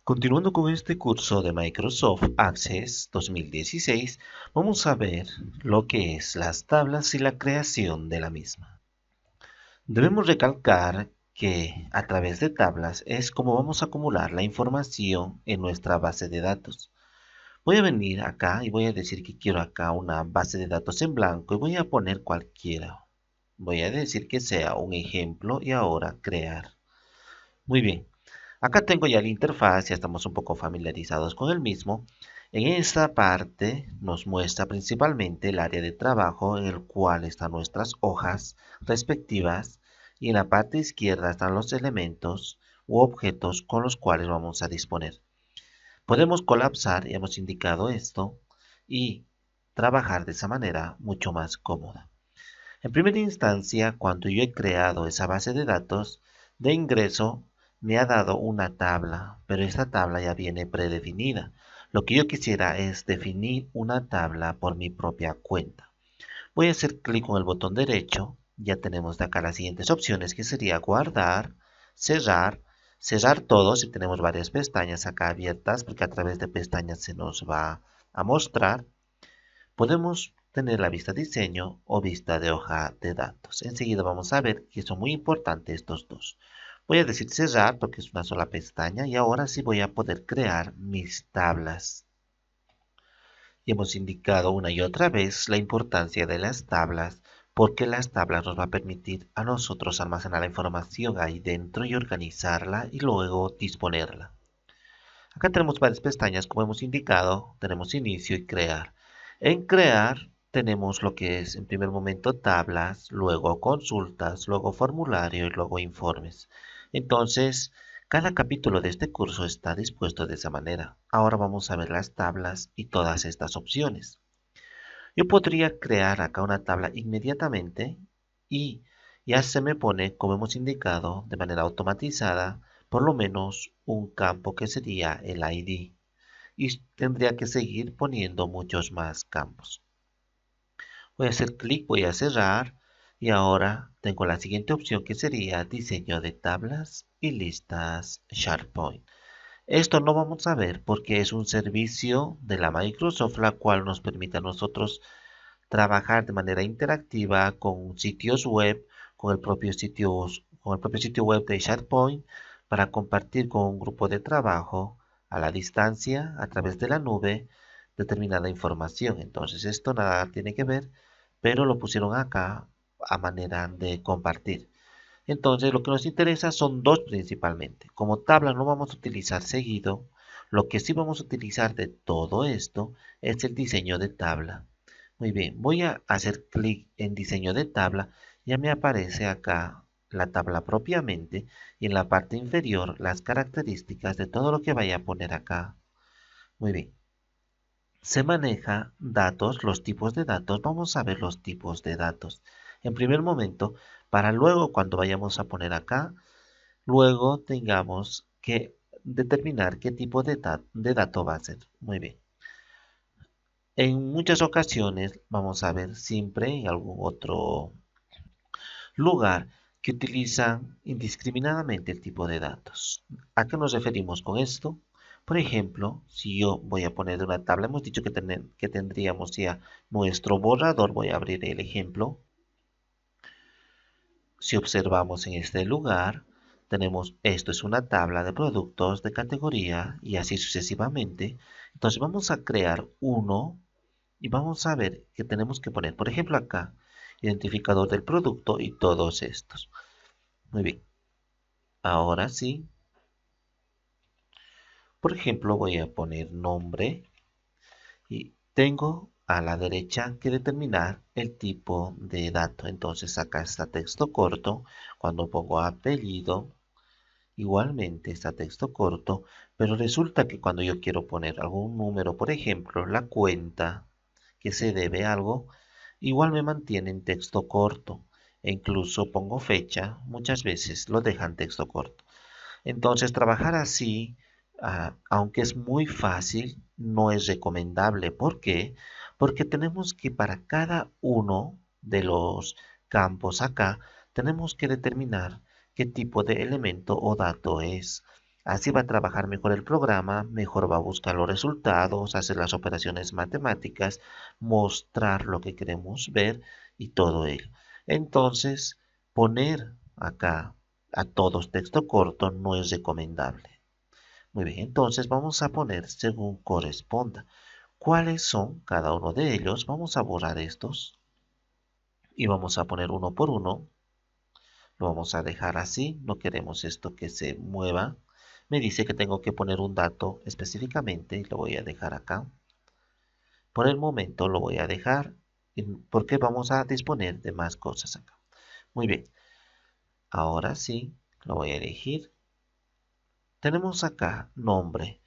Continuando con este curso de Microsoft Access 2016, vamos a ver lo que es las tablas y la creación de la misma. Debemos recalcar que a través de tablas es como vamos a acumular la información en nuestra base de datos. Voy a venir acá y voy a decir que quiero acá una base de datos en blanco y voy a poner cualquiera. Voy a decir que sea un ejemplo y ahora crear. Muy bien. Acá tengo ya la interfaz, ya estamos un poco familiarizados con el mismo. En esta parte nos muestra principalmente el área de trabajo en el cual están nuestras hojas respectivas y en la parte izquierda están los elementos u objetos con los cuales vamos a disponer. Podemos colapsar, ya hemos indicado esto, y trabajar de esa manera mucho más cómoda. En primera instancia, cuando yo he creado esa base de datos de ingreso, me ha dado una tabla, pero esta tabla ya viene predefinida. Lo que yo quisiera es definir una tabla por mi propia cuenta. Voy a hacer clic con el botón derecho. Ya tenemos de acá las siguientes opciones, que sería guardar, cerrar, cerrar todo si tenemos varias pestañas acá abiertas, porque a través de pestañas se nos va a mostrar. Podemos tener la vista diseño o vista de hoja de datos. Enseguida vamos a ver que son muy importantes estos dos. Voy a decir cerrar porque es una sola pestaña y ahora sí voy a poder crear mis tablas. Y hemos indicado una y otra vez la importancia de las tablas porque las tablas nos va a permitir a nosotros almacenar la información ahí dentro y organizarla y luego disponerla. Acá tenemos varias pestañas, como hemos indicado, tenemos inicio y crear. En crear tenemos lo que es en primer momento tablas, luego consultas, luego formulario y luego informes. Entonces, cada capítulo de este curso está dispuesto de esa manera. Ahora vamos a ver las tablas y todas estas opciones. Yo podría crear acá una tabla inmediatamente y ya se me pone, como hemos indicado, de manera automatizada, por lo menos un campo que sería el ID. Y tendría que seguir poniendo muchos más campos. Voy a hacer clic, voy a cerrar y ahora tengo la siguiente opción que sería diseño de tablas y listas SharePoint. Esto no vamos a ver porque es un servicio de la Microsoft la cual nos permite a nosotros trabajar de manera interactiva con sitios web, con el propio sitio web de SharePoint para compartir con un grupo de trabajo a la distancia a través de la nube determinada información. Entonces esto nada tiene que ver, pero lo pusieron acá a manera de compartir. Entonces lo que nos interesa son dos principalmente. Como tabla no vamos a utilizar seguido, lo que sí vamos a utilizar de todo esto es el diseño de tabla. Muy bien, voy a hacer clic en diseño de tabla. Ya me aparece acá la tabla propiamente y en la parte inferior las características de todo lo que vaya a poner acá. Muy bien. Se maneja datos, los tipos de datos. Vamos a ver los tipos de datos. En primer momento, para luego cuando vayamos a poner acá, luego tengamos que determinar qué tipo de dato va a ser. Muy bien. En muchas ocasiones vamos a ver siempre en algún otro lugar que utilizan indiscriminadamente el tipo de datos. ¿A qué nos referimos con esto? Por ejemplo, si yo voy a poner una tabla, hemos dicho que tendríamos ya nuestro borrador. Voy a abrir el ejemplo. Si observamos en este lugar, tenemos esto es una tabla de productos de categoría y así sucesivamente. Entonces vamos a crear uno y vamos a ver que tenemos que poner, por ejemplo acá, identificador del producto y todos estos. Muy bien, ahora sí, por ejemplo voy a poner nombre y tengo a la derecha que determinar el tipo de dato. Entonces acá está texto corto, cuando pongo apellido, igualmente está texto corto, pero resulta que cuando yo quiero poner algún número, por ejemplo, la cuenta que se debe a algo, igual me mantiene en texto corto. E incluso pongo fecha, muchas veces lo dejan texto corto. Entonces, trabajar así, aunque es muy fácil, no es recomendable. ¿Por qué? Porque tenemos que para cada uno de los campos acá, tenemos que determinar qué tipo de elemento o dato es. Así va a trabajar mejor el programa, mejor va a buscar los resultados, hacer las operaciones matemáticas, mostrar lo que queremos ver y todo ello. Entonces, poner acá a todos texto corto no es recomendable. Muy bien, entonces vamos a poner según corresponda. ¿Cuáles son cada uno de ellos? Vamos a borrar estos y vamos a poner uno por uno. Lo vamos a dejar así, no queremos esto que se mueva. Me dice que tengo que poner un dato específicamente y lo voy a dejar acá. Por el momento lo voy a dejar porque vamos a disponer de más cosas acá. Muy bien, ahora sí, lo voy a elegir. Tenemos acá nombre.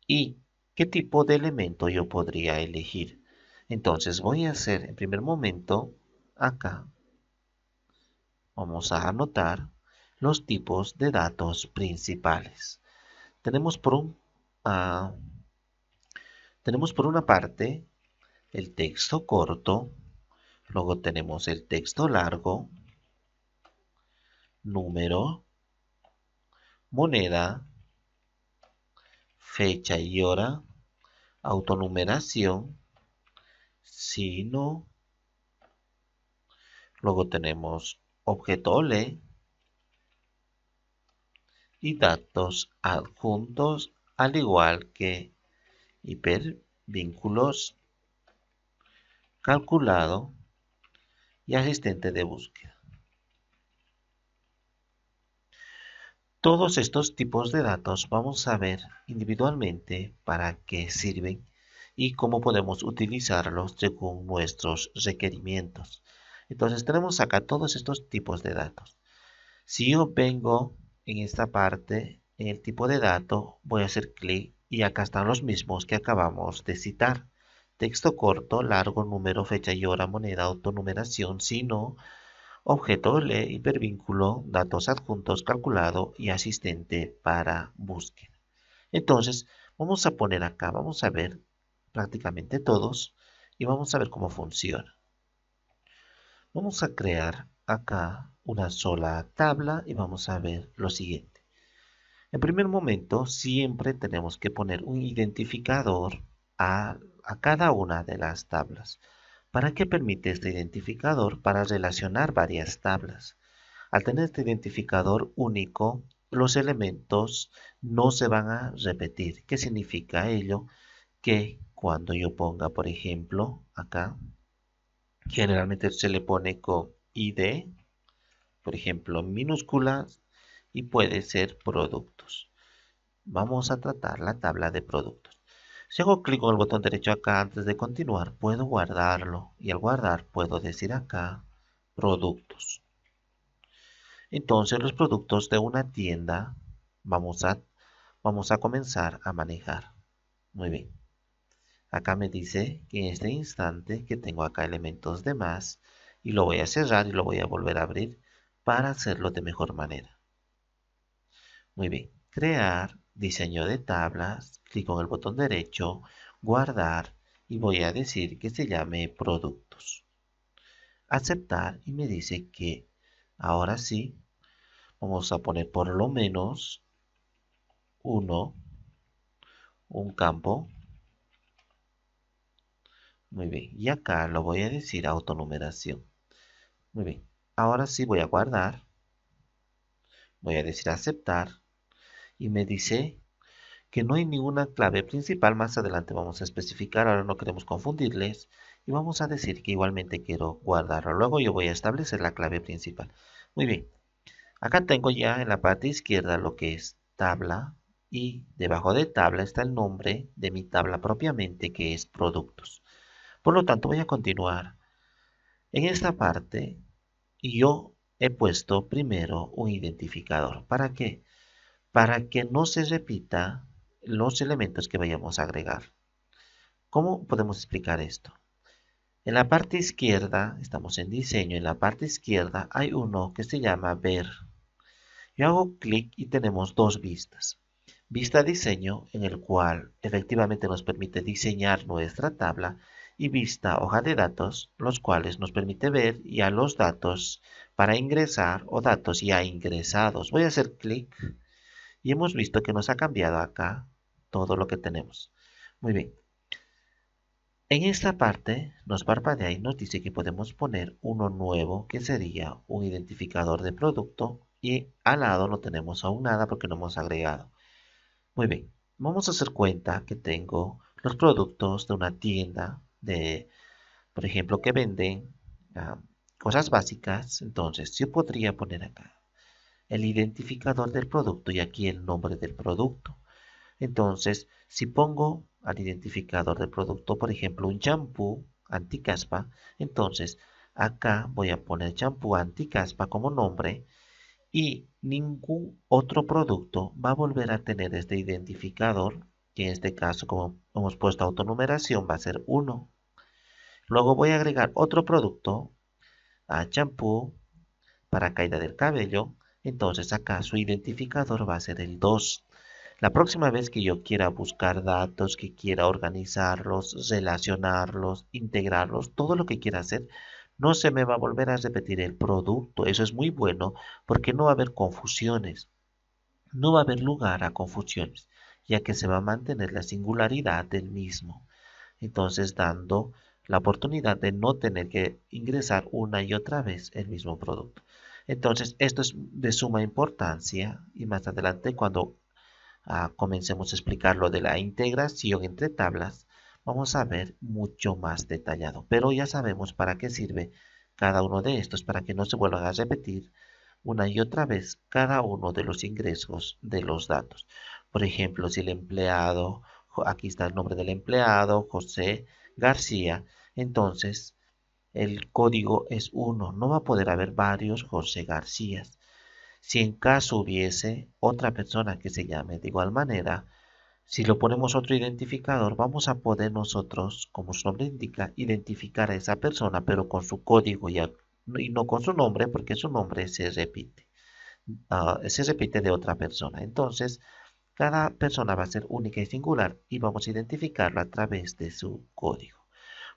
¿Y qué tipo de elemento yo podría elegir? Entonces voy a hacer en primer momento acá. Vamos a anotar los tipos de datos principales. Tenemos ah, tenemos por una parte el texto corto, luego tenemos el texto largo, número, moneda, fecha y hora, autonumeración, signo, luego tenemos objeto OLE y datos adjuntos, al igual que hipervínculos, calculado y asistente de búsqueda. Todos estos tipos de datos vamos a ver individualmente para qué sirven y cómo podemos utilizarlos según nuestros requerimientos. Entonces tenemos acá todos estos tipos de datos. Si yo vengo en esta parte, en el tipo de dato, voy a hacer clic y acá están los mismos que acabamos de citar. Texto corto, largo, número, fecha y hora, moneda, autonumeración, signo, objeto le, hipervínculo, datos adjuntos, calculado y asistente para búsqueda. Entonces, vamos a poner acá, vamos a ver prácticamente todos y vamos a ver cómo funciona. Vamos a crear acá una sola tabla y vamos a ver lo siguiente. En primer momento, siempre tenemos que poner un identificador a cada una de las tablas. ¿Para qué permite este identificador? Para relacionar varias tablas. Al tener este identificador único, los elementos no se van a repetir. ¿Qué significa ello? Que cuando yo ponga, por ejemplo, acá, generalmente se le pone con ID, por ejemplo, minúsculas, y puede ser productos. Vamos a tratar la tabla de productos. Si hago clic con el botón derecho acá antes de continuar, puedo guardarlo. Y al guardar puedo decir acá, productos. Entonces los productos de una tienda vamos a comenzar a manejar. Muy bien. Acá me dice que en este instante que tengo acá elementos de más y lo voy a cerrar y lo voy a volver a abrir para hacerlo de mejor manera. Muy bien. Crear, diseño de tablas, clic con el botón derecho, guardar y voy a decir que se llame productos. Aceptar y me dice que ahora sí vamos a poner por lo menos un campo. Muy bien. Y acá lo voy a decir autonumeración. Muy bien. Ahora sí voy a guardar. Voy a decir aceptar. Y me dice que no hay ninguna clave principal. Más adelante vamos a especificar. Ahora no queremos confundirles. Y vamos a decir que igualmente quiero guardarlo. Luego yo voy a establecer la clave principal. Muy bien. Acá tengo ya en la parte izquierda lo que es tabla. Y debajo de tabla está el nombre de mi tabla propiamente, que es productos. Por lo tanto, voy a continuar. En esta parte, yo he puesto primero un identificador. ¿Para qué? Para que no se repita los elementos que vayamos a agregar. ¿Cómo podemos explicar esto? En la parte izquierda, estamos en diseño, en la parte izquierda hay uno que se llama ver. Yo hago clic y tenemos dos vistas. Vista diseño, en el cual efectivamente nos permite diseñar nuestra tabla, y vista hoja de datos, los cuales nos permite ver ya los datos para ingresar o datos ya ingresados. Voy a hacer clic y hemos visto que nos ha cambiado acá todo lo que tenemos. Muy bien. En esta parte nos parpadea y nos dice que podemos poner uno nuevo que sería un identificador de producto y al lado no tenemos aún nada porque no hemos agregado. Muy bien, vamos a hacer cuenta que tengo los productos de una tienda de, por ejemplo, que venden ah, cosas básicas. Entonces yo podría poner acá el identificador del producto y aquí el nombre del producto. Entonces, si pongo al identificador del producto, por ejemplo, un champú anticaspa, entonces acá voy a poner champú anticaspa como nombre y ningún otro producto va a volver a tener este identificador, que en este caso, como hemos puesto autonumeración, va a ser 1. Luego voy a agregar otro producto a champú para caída del cabello, entonces acá su identificador va a ser el 2. La próxima vez que yo quiera buscar datos, que quiera organizarlos, relacionarlos, integrarlos, todo lo que quiera hacer, no se me va a volver a repetir el producto. Eso es muy bueno porque no va a haber confusiones. No va a haber lugar a confusiones, ya que se va a mantener la singularidad del mismo. Entonces, dando la oportunidad de no tener que ingresar una y otra vez el mismo producto. Entonces, esto es de suma importancia y más adelante cuando comencemos a explicar lo de la integración entre tablas, vamos a ver mucho más detallado. Pero ya sabemos para qué sirve cada uno de estos, para que no se vuelvan a repetir una y otra vez cada uno de los ingresos de los datos. Por ejemplo, si el empleado, aquí está el nombre del empleado, José García, entonces el código es 1. No va a poder haber varios José Garcías. Si en caso hubiese otra persona que se llame de igual manera, si lo ponemos otro identificador, vamos a poder nosotros, como su nombre indica, identificar a esa persona, pero con su código y no con su nombre, porque su nombre se repite de otra persona. Entonces, cada persona va a ser única y singular y vamos a identificarlo a través de su código.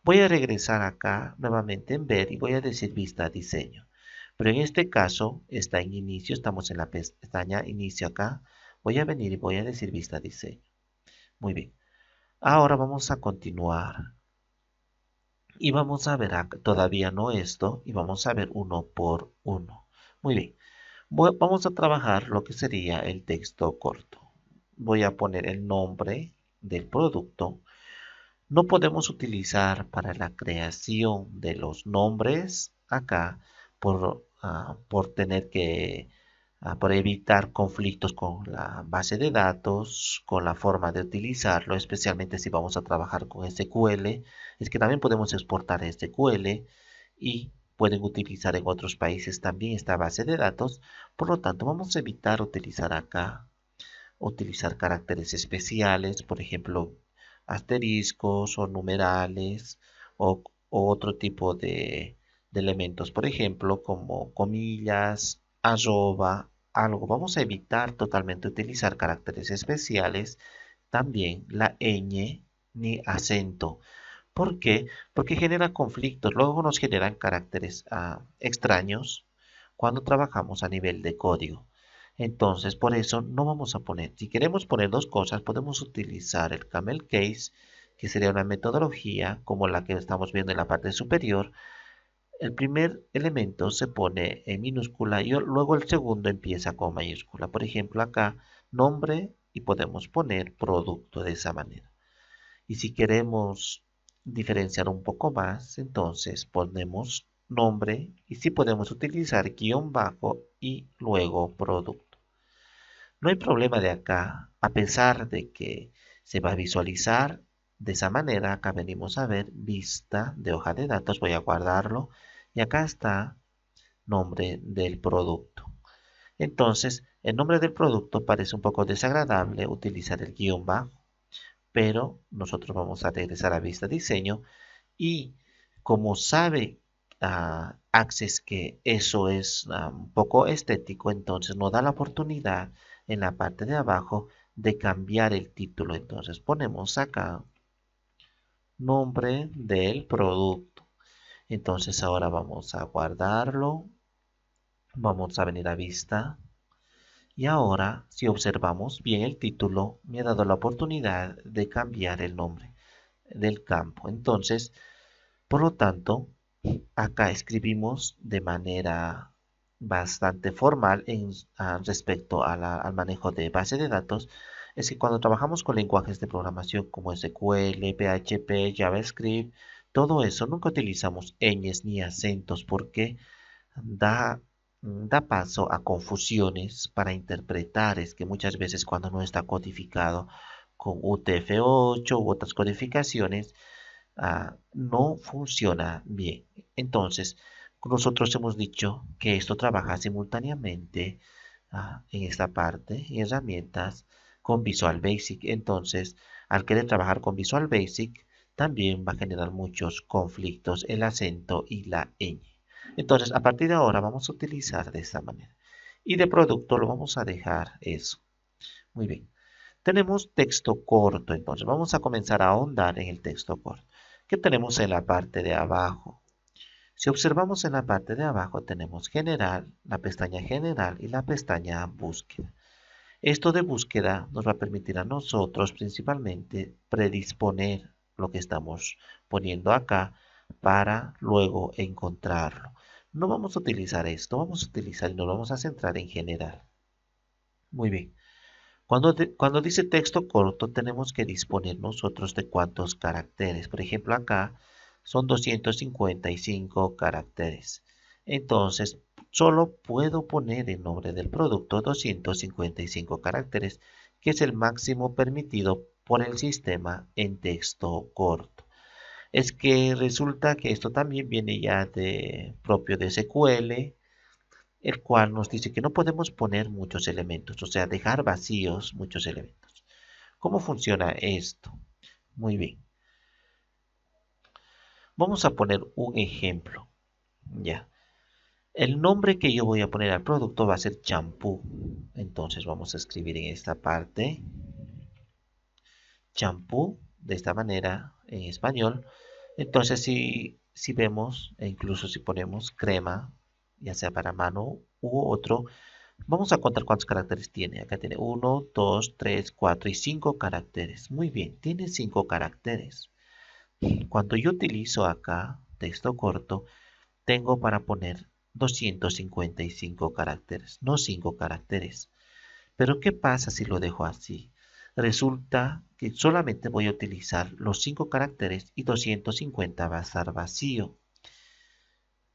Voy a regresar acá nuevamente en ver y voy a decir vista diseño. Pero en este caso está en inicio, estamos en la pestaña inicio acá. Voy a venir y voy a decir vista diseño. Muy bien. Ahora vamos a continuar y vamos a ver acá, todavía no esto y vamos a ver uno por uno. Muy bien. Vamos a trabajar lo que sería el texto corto. Voy a poner el nombre del producto. No podemos utilizar para la creación de los nombres acá por tener que, por evitar conflictos con la base de datos, con la forma de utilizarlo, especialmente si vamos a trabajar con SQL. Es que también podemos exportar SQL y pueden utilizar en otros países también esta base de datos. Por lo tanto, vamos a evitar utilizar acá utilizar caracteres especiales, por ejemplo, asteriscos o numerales o otro tipo de elementos, por ejemplo, como comillas, arroba, algo. Vamos a evitar totalmente utilizar caracteres especiales, también la ñ ni acento. ¿Por qué? Porque genera conflictos, luego nos generan caracteres extraños cuando trabajamos a nivel de código. Entonces, por eso no vamos a poner. Si queremos poner dos cosas, podemos utilizar el camel case, que sería una metodología como la que estamos viendo en la parte superior. El primer elemento se pone en minúscula y luego el segundo empieza con mayúscula. Por ejemplo, acá nombre y podemos poner producto de esa manera. Y si queremos diferenciar un poco más, entonces ponemos nombre y si podemos utilizar guión bajo y luego producto. No hay problema de acá, a pesar de que se va a visualizar de esa manera. Acá venimos a ver vista de hoja de datos, voy a guardarlo y acá está nombre del producto. Entonces, el nombre del producto parece un poco desagradable utilizar el guión bajo, pero nosotros vamos a regresar a vista diseño y como sabe Access que eso es un poco estético, entonces nos da la oportunidad en la parte de abajo de cambiar el título. Entonces ponemos acá nombre del producto. Entonces ahora vamos a guardarlo, vamos a venir a vista Y ahora, si observamos bien el título, me ha dado la oportunidad de cambiar el nombre del campo. Entonces, por lo tanto, acá escribimos de manera bastante formal respecto al manejo de base de datos. Es que cuando trabajamos con lenguajes de programación como SQL, PHP, JavaScript, todo eso, nunca utilizamos ñes ni acentos porque da, da paso a confusiones para interpretar. Es que muchas veces cuando no está codificado con UTF-8 u otras codificaciones, no funciona bien. Entonces, nosotros hemos dicho que esto trabaja simultáneamente en esta parte, en herramientas, con Visual Basic. Entonces, al querer trabajar con Visual Basic, también va a generar muchos conflictos el acento y la ñ. Entonces, a partir de ahora vamos a utilizar de esta manera. Y de producto lo vamos a dejar eso. Muy bien. Tenemos texto corto, entonces vamos a comenzar a ahondar en el texto corto. ¿Qué tenemos en la parte de abajo? Si observamos en la parte de abajo tenemos general, la pestaña general y la pestaña búsqueda. Esto de búsqueda nos va a permitir a nosotros principalmente predisponer lo que estamos poniendo acá para luego encontrarlo. No vamos a utilizar esto, vamos a utilizar y nos vamos a centrar en general. Muy bien. Cuando dice texto corto, tenemos que disponer nosotros de cuántos caracteres. Por ejemplo, acá son 255 caracteres. Entonces, solo puedo poner el nombre del producto 255 caracteres, que es el máximo permitido por el sistema en texto corto. Es que resulta que esto también viene ya propio de SQL, el cual nos dice que no podemos poner muchos elementos, o sea, dejar vacíos muchos elementos. ¿Cómo funciona esto? Muy bien. Vamos a poner un ejemplo. Ya. El nombre que yo voy a poner al producto va a ser champú. Entonces vamos a escribir en esta parte champú de esta manera en español. Entonces si vemos, e incluso si ponemos crema, ya sea para mano u otro, vamos a contar cuántos caracteres tiene. Acá tiene 1, 2, 3, 4 y 5 caracteres. Muy bien, tiene 5 caracteres. Cuando yo utilizo acá texto corto, tengo para poner 255 caracteres, no 5 caracteres. Pero ¿qué pasa si lo dejo así? Resulta que solamente voy a utilizar los 5 caracteres y 250 va a estar vacío.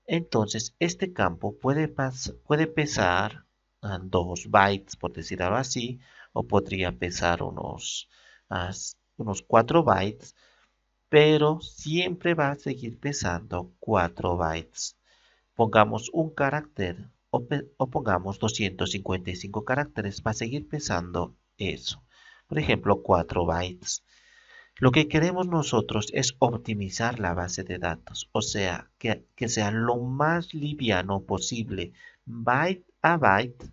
Entonces, este campo puede pesar 2 bytes, por decir algo así, o podría pesar unos 4 bytes, pero siempre va a seguir pesando 4 bytes. Pongamos un carácter o pongamos 255 caracteres, va a seguir pesando eso. Por ejemplo, 4 bytes. Lo que queremos nosotros es optimizar la base de datos, o sea, que sea lo más liviano posible. Byte a byte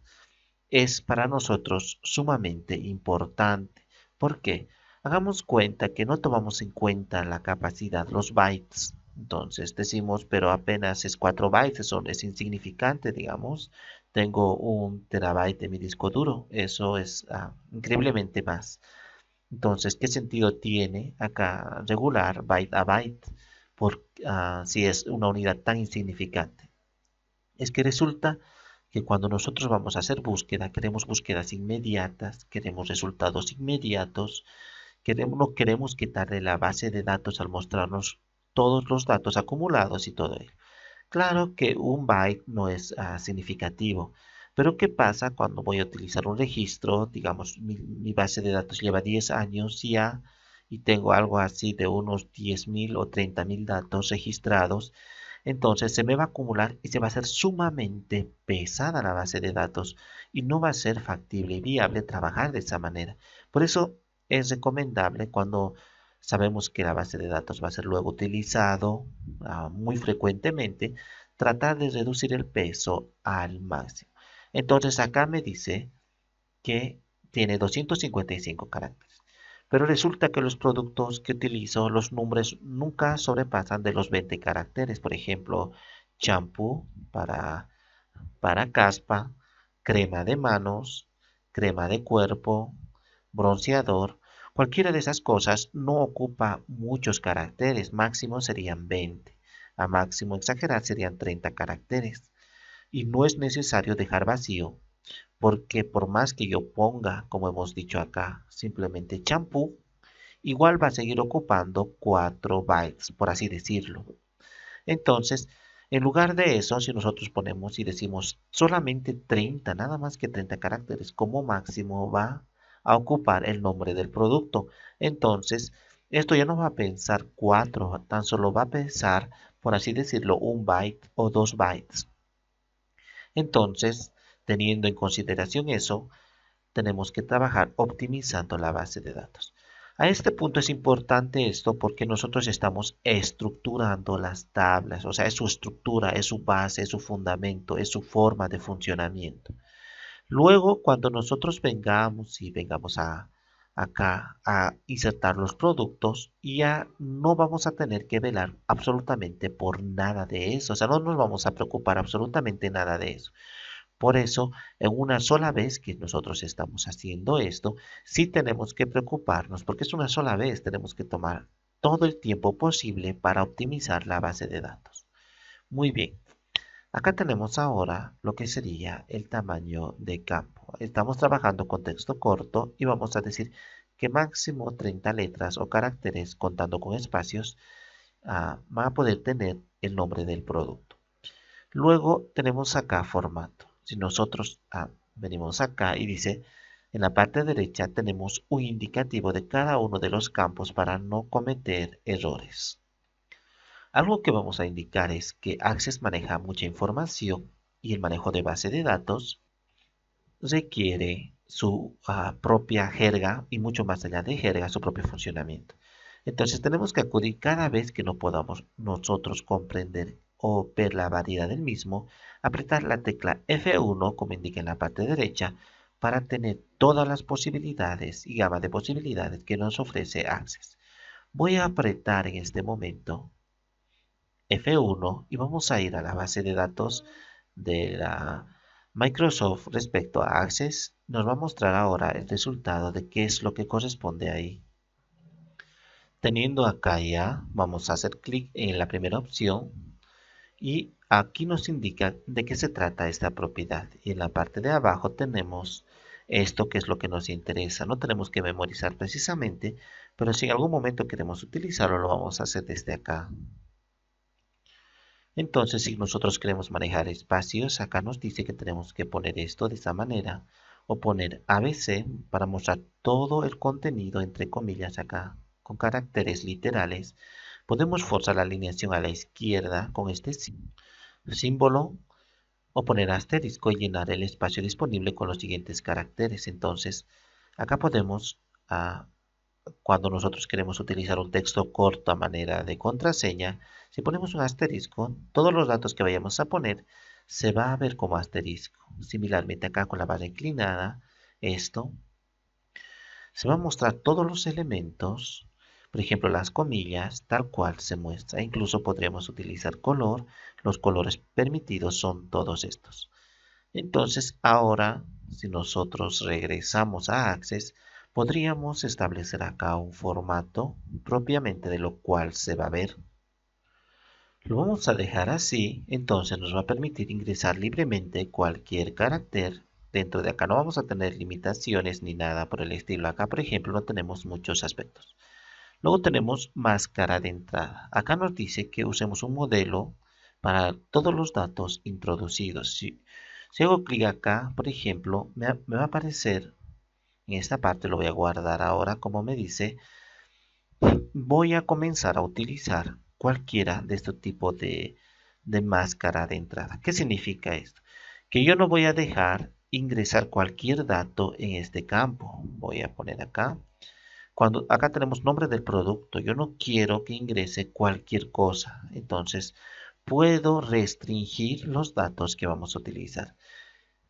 es para nosotros sumamente importante. ¿Por qué? Hagamos cuenta que no tomamos en cuenta la capacidad, los bytes. Entonces decimos, pero apenas es 4 bytes, eso es insignificante, digamos. Tengo 1 terabyte de mi disco duro, eso es increíblemente más. Entonces, ¿qué sentido tiene acá regular byte a byte si es una unidad tan insignificante? Es que resulta que cuando nosotros vamos a hacer búsqueda, queremos búsquedas inmediatas, queremos resultados inmediatos, no queremos quitarle la base de datos al mostrarnos todos los datos acumulados y todo ello. Claro que un byte no es significativo, pero ¿qué pasa cuando voy a utilizar un registro? Digamos, mi base de datos lleva 10 años ya y tengo algo así de unos 10.000 o 30.000 datos registrados. Entonces se me va a acumular y se va a hacer sumamente pesada la base de datos y no va a ser factible y viable trabajar de esa manera. Por eso es recomendable cuando sabemos que la base de datos va a ser luego utilizado muy frecuentemente, tratar de reducir el peso al máximo. Entonces acá me dice que tiene 255 caracteres. Pero resulta que los productos que utilizo, los nombres nunca sobrepasan de los 20 caracteres. Por ejemplo, champú para caspa, crema de manos, crema de cuerpo, bronceador. Cualquiera de esas cosas no ocupa muchos caracteres, máximo serían 20. A máximo exagerar serían 30 caracteres. Y no es necesario dejar vacío, porque por más que yo ponga, como hemos dicho acá, simplemente champú, igual va a seguir ocupando 4 bytes, por así decirlo. Entonces, en lugar de eso, si nosotros ponemos y decimos solamente 30, nada más que 30 caracteres, como máximo va a ocupar el nombre del producto. Entonces, esto ya no va a pensar 4, tan solo va a pensar, por así decirlo, un byte o 2 bytes. Entonces, teniendo en consideración eso, tenemos que trabajar optimizando la base de datos. A este punto es importante esto porque nosotros estamos estructurando las tablas, o sea, es su estructura, es su base, es su fundamento, es su forma de funcionamiento. Luego, cuando nosotros vengamos acá a insertar los productos, ya no vamos a tener que velar absolutamente por nada de eso, o sea, no nos vamos a preocupar absolutamente nada de eso. Por eso, en una sola vez que nosotros estamos haciendo esto, sí tenemos que preocuparnos, porque es una sola vez, tenemos que tomar todo el tiempo posible para optimizar la base de datos. Muy bien, acá tenemos ahora lo que sería el tamaño de campo. Estamos trabajando con texto corto y vamos a decir que máximo 30 letras o caracteres contando con espacios van a poder tener el nombre del producto. Luego tenemos acá formato. Si nosotros venimos acá y dice, en la parte derecha tenemos un indicativo de cada uno de los campos para no cometer errores. Algo que vamos a indicar es que Access maneja mucha información y el manejo de base de datos requiere su propia jerga y mucho más allá de jerga, su propio funcionamiento. Entonces tenemos que acudir cada vez que no podamos nosotros comprender o ver la variedad del mismo, apretar la tecla F1 como indica en la parte derecha para tener todas las posibilidades y gama de posibilidades que nos ofrece Access. Voy a apretar en este momento F1 y vamos a ir a la base de datos de la Microsoft respecto a Access. Nos va a mostrar ahora el resultado de qué es lo que corresponde ahí. Teniendo acá ya, vamos a hacer clic en la primera opción y aquí nos indica de qué se trata esta propiedad. Y en la parte de abajo tenemos esto que es lo que nos interesa. No tenemos que memorizar precisamente, pero si en algún momento queremos utilizarlo, lo vamos a hacer desde acá. Entonces, si nosotros queremos manejar espacios, acá nos dice que tenemos que poner esto de esta manera o poner ABC para mostrar todo el contenido entre comillas acá con caracteres literales. Podemos forzar la alineación a la izquierda con este símbolo o poner asterisco y llenar el espacio disponible con los siguientes caracteres. Entonces, acá podemos cuando nosotros queremos utilizar un texto corto a manera de contraseña, si ponemos un asterisco, todos los datos que vayamos a poner se va a ver como asterisco. Similarmente acá con la barra inclinada, esto se va a mostrar todos los elementos, por ejemplo las comillas, tal cual se muestra. Incluso podríamos utilizar color, los colores permitidos son todos estos. Entonces ahora, si nosotros regresamos a Access, podríamos establecer acá un formato propiamente de lo cual se va a ver. Lo vamos a dejar así, entonces nos va a permitir ingresar libremente cualquier carácter. Dentro de acá no vamos a tener limitaciones ni nada por el estilo. Acá, por ejemplo, no tenemos muchos aspectos. Luego tenemos máscara de entrada. Acá nos dice que usemos un modelo para todos los datos introducidos. Si hago clic acá, por ejemplo, me va a aparecer, en esta parte lo voy a guardar ahora, como me dice, voy a comenzar a utilizar cualquiera de este tipo de máscara de entrada. ¿Qué significa esto? Que yo no voy a dejar ingresar cualquier dato en este campo. Voy a poner acá. Cuando acá tenemos nombre del producto, yo no quiero que ingrese cualquier cosa. Entonces, puedo restringir los datos que vamos a utilizar.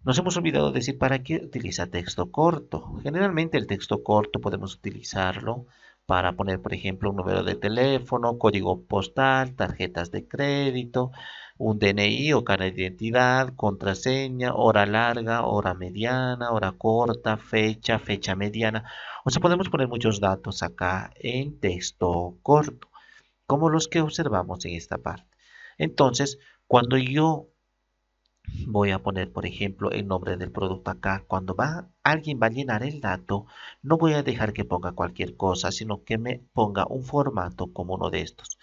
Nos hemos olvidado decir para qué utiliza texto corto. Generalmente el texto corto podemos utilizarlo para poner, por ejemplo, un número de teléfono, código postal, tarjetas de crédito, un DNI o carnet de identidad, contraseña, hora larga, hora mediana, hora corta, fecha, fecha mediana. O sea, podemos poner muchos datos acá en texto corto, como los que observamos en esta parte. Entonces, cuando yo voy a poner, por ejemplo, el nombre del producto acá. Cuando alguien va a llenar el dato, no voy a dejar que ponga cualquier cosa, sino que me ponga un formato como uno de estos.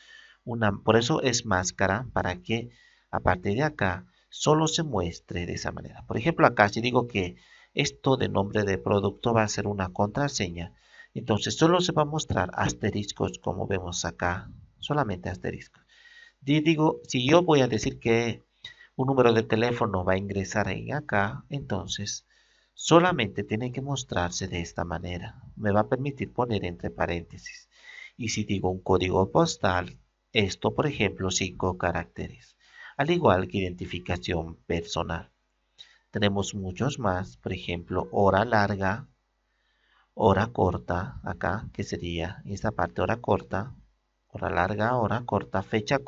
Por eso es máscara, para que a partir de acá solo se muestre de esa manera. Por ejemplo, acá si digo que esto de nombre de producto va a ser una contraseña, entonces solo se va a mostrar asteriscos como vemos acá, solamente asteriscos. Digo, si yo voy a decir que un número de teléfono va a ingresar en acá, entonces solamente tiene que mostrarse de esta manera. Me va a permitir poner entre paréntesis. Y si digo un código postal, esto por ejemplo 5 caracteres. Al igual que identificación personal. Tenemos muchos más, por ejemplo, hora larga, hora corta, acá, que sería esta parte hora corta, hora larga, hora corta, fecha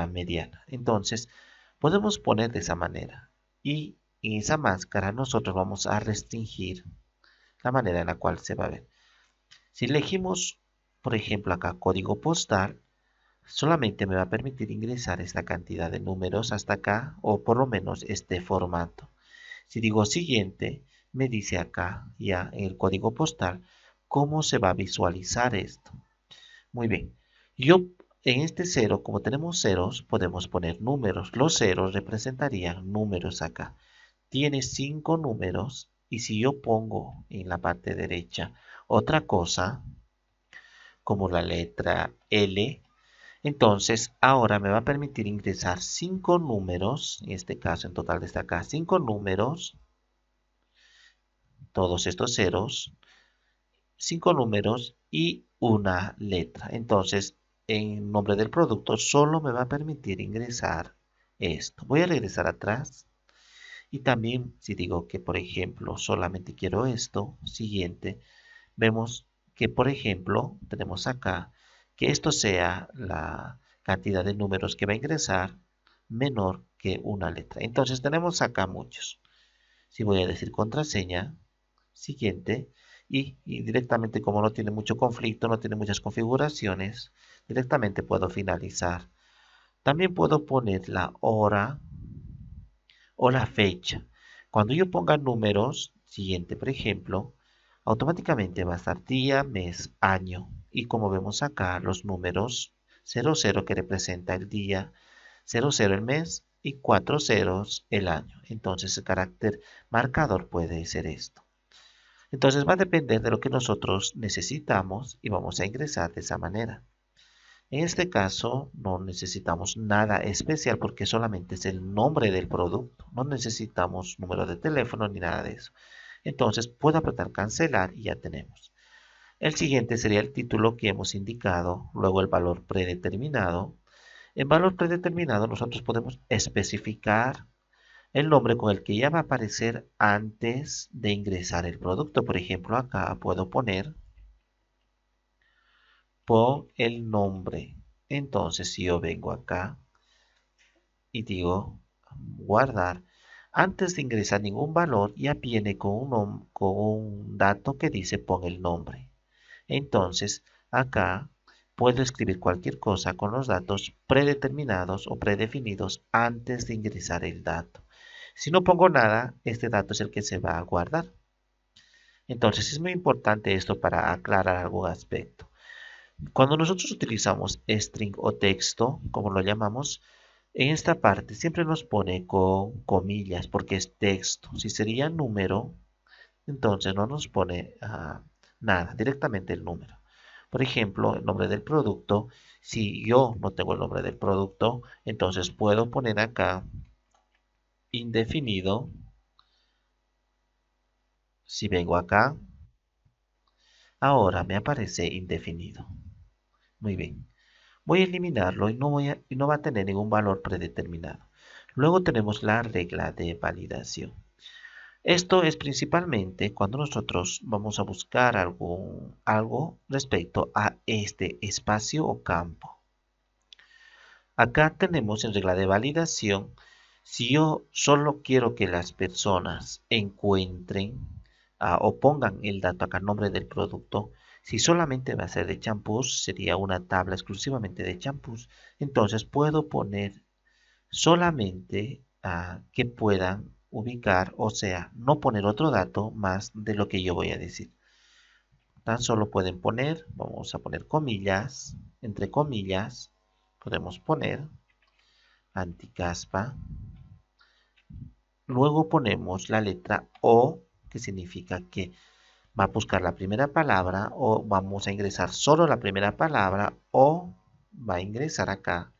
mediana. Entonces, podemos poner de esa manera. Y en esa máscara nosotros vamos a restringir la manera en la cual se va a ver. Si elegimos, por ejemplo, acá código postal, solamente me va a permitir ingresar esta cantidad de números hasta acá, o por lo menos este formato. Si digo siguiente, me dice acá ya en el código postal cómo se va a visualizar esto. Muy bien. Yo en este cero, como tenemos ceros, podemos poner números. Los ceros representarían números acá. Tiene 5 números y si yo pongo en la parte derecha otra cosa, como la letra L, entonces ahora me va a permitir ingresar 5 números, en este caso en total está acá 5 números, todos estos ceros, 5 números y una letra. Entonces, en nombre del producto solo me va a permitir ingresar esto. Voy a regresar atrás y también si digo que, por ejemplo, solamente quiero esto, siguiente, vemos que, por ejemplo, tenemos acá que esto sea la cantidad de números que va a ingresar menor que una letra. Entonces tenemos acá muchos. Si voy a decir contraseña, siguiente, y directamente como no tiene mucho conflicto, no tiene muchas configuraciones, directamente puedo finalizar. También puedo poner la hora o la fecha. Cuando yo ponga números, siguiente por ejemplo, automáticamente va a estar día, mes, año. Y como vemos acá, los números 00 que representa el día, 00 el mes y 4 ceros el año. Entonces el carácter marcador puede ser esto. Entonces va a depender de lo que nosotros necesitamos y vamos a ingresar de esa manera. En este caso no necesitamos nada especial porque solamente es el nombre del producto. No necesitamos número de teléfono ni nada de eso. Entonces puedo apretar cancelar y ya tenemos. El siguiente sería el título que hemos indicado, luego el valor predeterminado. En valor predeterminado nosotros podemos especificar el nombre con el que ya va a aparecer antes de ingresar el producto. Por ejemplo, acá puedo poner pon el nombre. Entonces, si yo vengo acá y digo guardar, antes de ingresar ningún valor, ya viene con un dato que dice pon el nombre. Entonces, acá puedo escribir cualquier cosa con los datos predeterminados o predefinidos antes de ingresar el dato. Si no pongo nada, este dato es el que se va a guardar. Entonces es muy importante esto para aclarar algún aspecto. Cuando nosotros utilizamos string o texto, como lo llamamos, en esta parte siempre nos pone con comillas porque es texto. Si sería número, entonces no nos pone nada, directamente el número. Por ejemplo, el nombre del producto, si yo no tengo el nombre del producto, entonces puedo poner acá indefinido. Si vengo acá, ahora me aparece indefinido. Muy bien. Voy a eliminarlo y no va a tener ningún valor predeterminado. Luego tenemos la regla de validación. Esto es principalmente cuando nosotros vamos a buscar algo respecto a este espacio o campo. Acá tenemos en regla de validación, si yo solo quiero que las personas encuentren o pongan el dato acá, nombre del producto, si solamente va a ser de champús, sería una tabla exclusivamente de champús, entonces puedo poner solamente que puedan ubicar, o sea, no poner otro dato más de lo que yo voy a decir. Tan solo pueden poner, vamos a poner comillas, entre comillas, podemos poner anticaspa. Luego ponemos la letra O, que significa que va a buscar la primera palabra o vamos a ingresar solo la primera palabra o va a ingresar acá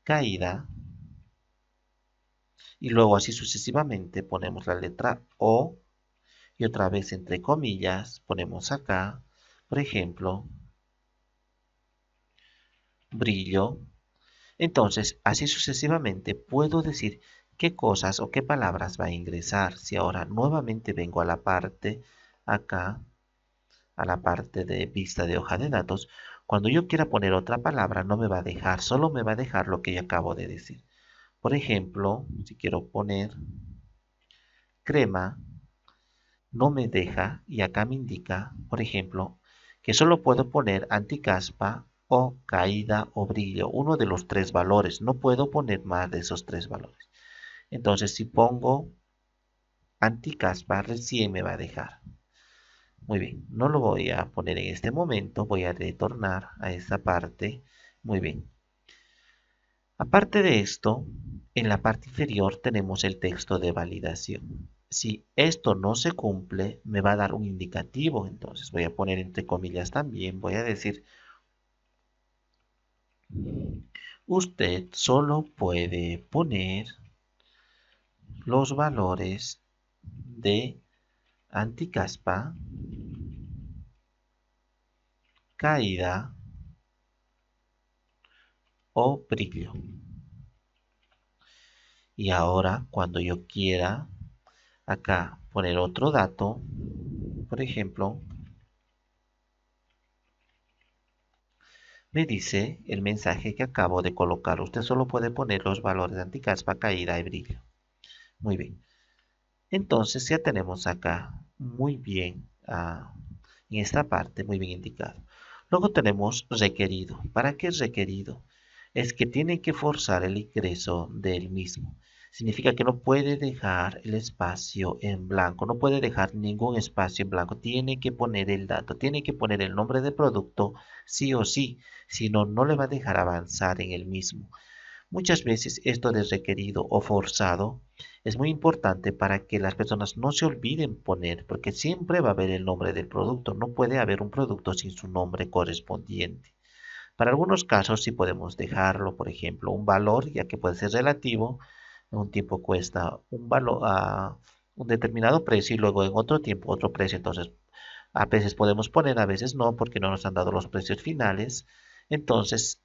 caída y luego así sucesivamente ponemos la letra O y otra vez entre comillas ponemos acá, por ejemplo, brillo. Entonces, así sucesivamente puedo decir qué cosas o qué palabras va a ingresar. Si ahora nuevamente vengo a la parte acá, a la parte de vista de hoja de datos, cuando yo quiera poner otra palabra no me va a dejar, solo me va a dejar lo que yo acabo de decir. Por ejemplo, si quiero poner crema, no me deja y acá me indica, por ejemplo, que solo puedo poner anticaspa o caída o brillo, uno de los tres valores, no puedo poner más de esos tres valores. Entonces si pongo anticaspa recién me va a dejar. Muy bien, no lo voy a poner en este momento, voy a retornar a esta parte. Muy bien. Aparte de esto, en la parte inferior tenemos el texto de validación. Si esto no se cumple, me va a dar un indicativo. Entonces voy a poner entre comillas también, voy a decir, usted solo puede poner los valores de anticaspa, caída o brillo. Y ahora, cuando yo quiera acá poner otro dato, por ejemplo, me dice el mensaje que acabo de colocar. Usted solo puede poner los valores de anticaspa, caída y brillo. Muy bien. Entonces ya tenemos acá muy bien, en esta parte, muy bien indicado. Luego tenemos requerido. ¿Para qué es requerido? Es que tiene que forzar el ingreso del mismo. Significa que no puede dejar el espacio en blanco, no puede dejar ningún espacio en blanco. Tiene que poner el dato, tiene que poner el nombre del producto sí o sí, si no, no le va a dejar avanzar en el mismo. Muchas veces esto de requerido o forzado es muy importante para que las personas no se olviden poner, porque siempre va a haber el nombre del producto. No puede haber un producto sin su nombre correspondiente. Para algunos casos sí podemos dejarlo, por ejemplo, un valor, ya que puede ser relativo. En un tiempo cuesta un valor a un determinado precio y luego en otro tiempo otro precio. Entonces, a veces podemos poner, a veces no, porque no nos han dado los precios finales. Entonces,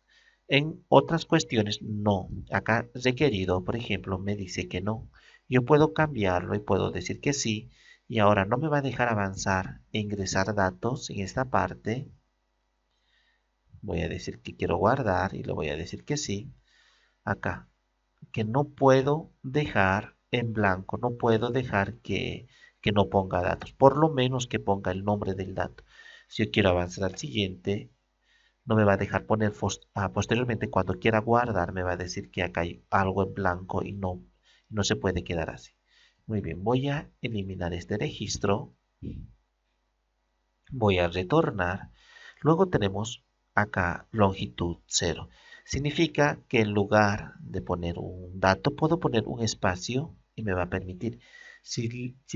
en otras cuestiones, no. Acá requerido, por ejemplo, me dice que no. Yo puedo cambiarlo y puedo decir que sí. Y ahora no me va a dejar avanzar e ingresar datos en esta parte. Voy a decir que quiero guardar y le voy a decir que sí. Acá, que no puedo dejar en blanco, no puedo dejar que no ponga datos. Por lo menos que ponga el nombre del dato. Si yo quiero avanzar al siguiente, no me va a dejar poner posteriormente cuando quiera guardar, me va a decir que acá hay algo en blanco y no se puede quedar así. Muy bien, voy a eliminar este registro. Voy a retornar. Luego tenemos acá longitud 0. Significa que en lugar de poner un dato, puedo poner un espacio y me va a permitir. Si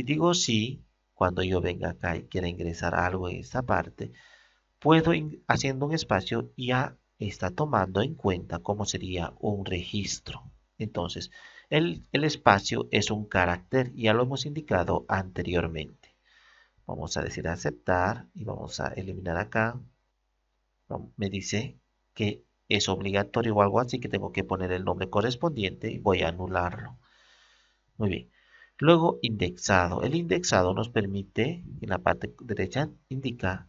digo sí, cuando yo venga acá y quiera ingresar algo en esta parte, puedo haciendo un espacio ya está tomando en cuenta cómo sería un registro. Entonces, el espacio es un carácter, ya lo hemos indicado anteriormente. Vamos a decir aceptar y vamos a eliminar acá. Me dice que es obligatorio o algo así que tengo que poner el nombre correspondiente y voy a anularlo. Muy bien. Luego indexado. El indexado nos permite, en la parte derecha, indica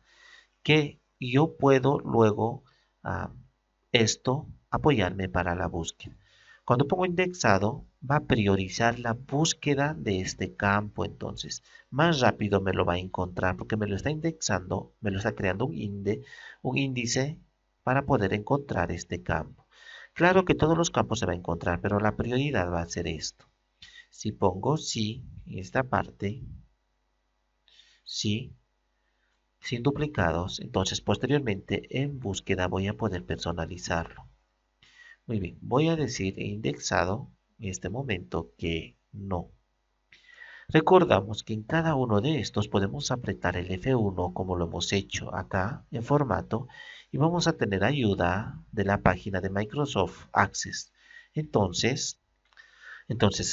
que yo puedo luego ah, esto apoyarme para la búsqueda. Cuando pongo indexado, va a priorizar la búsqueda de este campo, entonces más rápido me lo va a encontrar porque me lo está indexando, me lo está creando un índice para poder encontrar este campo. Claro que todos los campos se va a encontrar, pero la prioridad va a ser esto. Si pongo sí en esta parte, sí, sin duplicados, entonces posteriormente en búsqueda voy a poder personalizarlo. Muy bien, voy a decir indexado en este momento que no. Recordamos que en cada uno de estos podemos apretar el F1 como lo hemos hecho acá en formato y vamos a tener ayuda de la página de Microsoft Access. Entonces,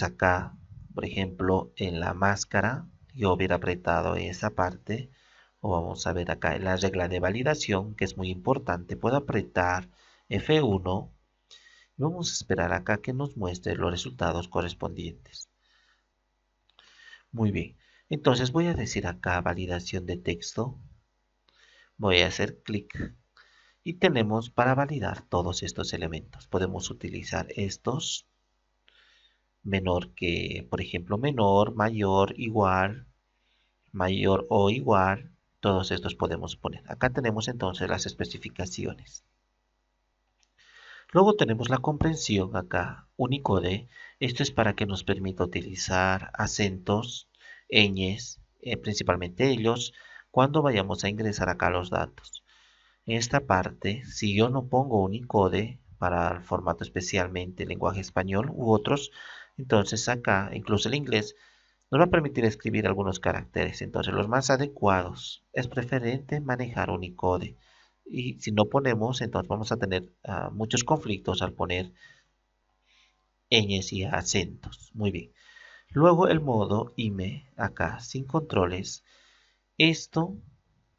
acá, por ejemplo, en la máscara, yo hubiera apretado esa parte, o vamos a ver acá en la regla de validación, que es muy importante, puedo apretar F1 y vamos a esperar acá que nos muestre los resultados correspondientes. Muy bien, entonces voy a decir acá validación de texto, voy a hacer clic y tenemos para validar todos estos elementos. Podemos utilizar estos menor que, por ejemplo, menor, mayor o igual, todos estos podemos poner. Acá tenemos entonces las especificaciones. Luego tenemos la comprensión acá, Unicode. Esto es para que nos permita utilizar acentos, ñes, principalmente ellos, cuando vayamos a ingresar acá los datos. En esta parte, si yo no pongo Unicode para el formato especialmente lenguaje español u otros, entonces acá, incluso el inglés, nos va a permitir escribir algunos caracteres. Entonces, los más adecuados es preferente manejar Unicode. Y si no ponemos, entonces vamos a tener muchos conflictos al poner ñes y acentos. Muy bien. Luego el modo IME, acá, sin controles. Esto,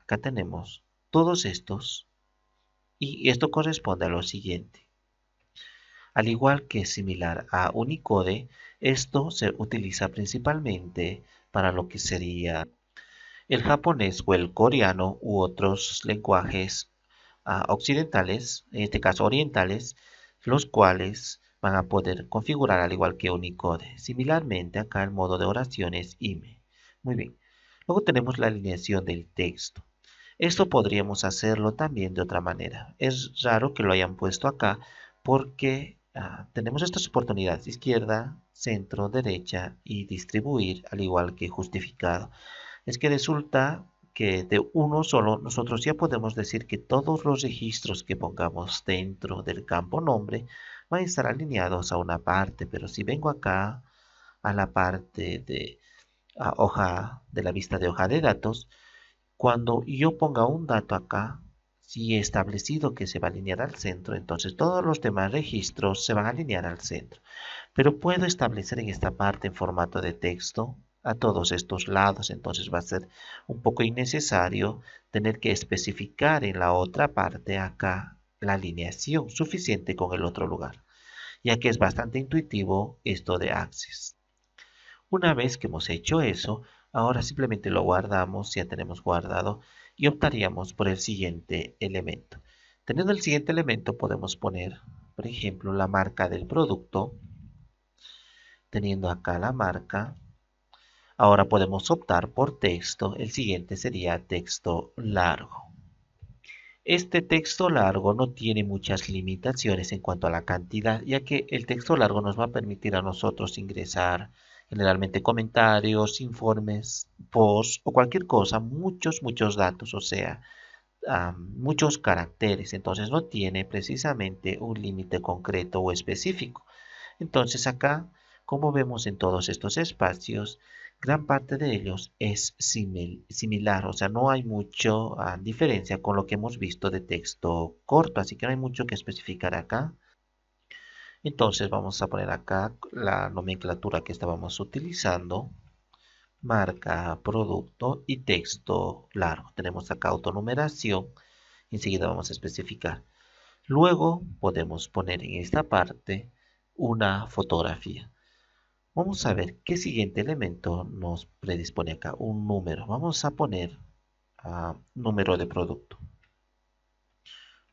acá tenemos todos estos. Y esto corresponde a lo siguiente. Al igual que es similar a Unicode, esto se utiliza principalmente para lo que sería el japonés o el coreano u otros lenguajes occidentales, en este caso orientales, los cuales van a poder configurar al igual que Unicode. Similarmente, acá el modo de oración es IME. Muy bien. Luego tenemos la alineación del texto. Esto podríamos hacerlo también de otra manera. Es raro que lo hayan puesto acá porque tenemos estas oportunidades: izquierda, centro, derecha y distribuir, al igual que justificado. Es que resulta que de uno solo nosotros ya podemos decir que todos los registros que pongamos dentro del campo nombre van a estar alineados a una parte, pero si vengo acá a la parte de hoja de la vista de hoja de datos, cuando yo ponga un dato acá, si he establecido que se va a alinear al centro, entonces todos los demás registros se van a alinear al centro. Pero puedo establecer en esta parte en formato de texto a todos estos lados, entonces va a ser un poco innecesario tener que especificar en la otra parte acá la alineación suficiente con el otro lugar, ya que es bastante intuitivo esto de Access. Una vez que hemos hecho eso, ahora simplemente lo guardamos, ya tenemos guardado, y optaríamos por el siguiente elemento. Teniendo el siguiente elemento podemos poner, por ejemplo, la marca del producto. Teniendo acá la marca, ahora podemos optar por texto. El siguiente sería texto largo. Este texto largo no tiene muchas limitaciones en cuanto a la cantidad, ya que el texto largo nos va a permitir a nosotros ingresar generalmente comentarios, informes, posts o cualquier cosa, muchos datos, o sea, muchos caracteres. Entonces no tiene precisamente un límite concreto o específico. Entonces acá, como vemos en todos estos espacios, gran parte de ellos es similar, o sea, no hay mucha diferencia con lo que hemos visto de texto corto, así que no hay mucho que especificar acá. Entonces vamos a poner acá la nomenclatura que estábamos utilizando: marca, producto y texto largo. Tenemos acá autonumeración, enseguida vamos a especificar. Luego podemos poner en esta parte una fotografía. Vamos a ver qué siguiente elemento nos predispone acá. Un número. Vamos a poner número de producto.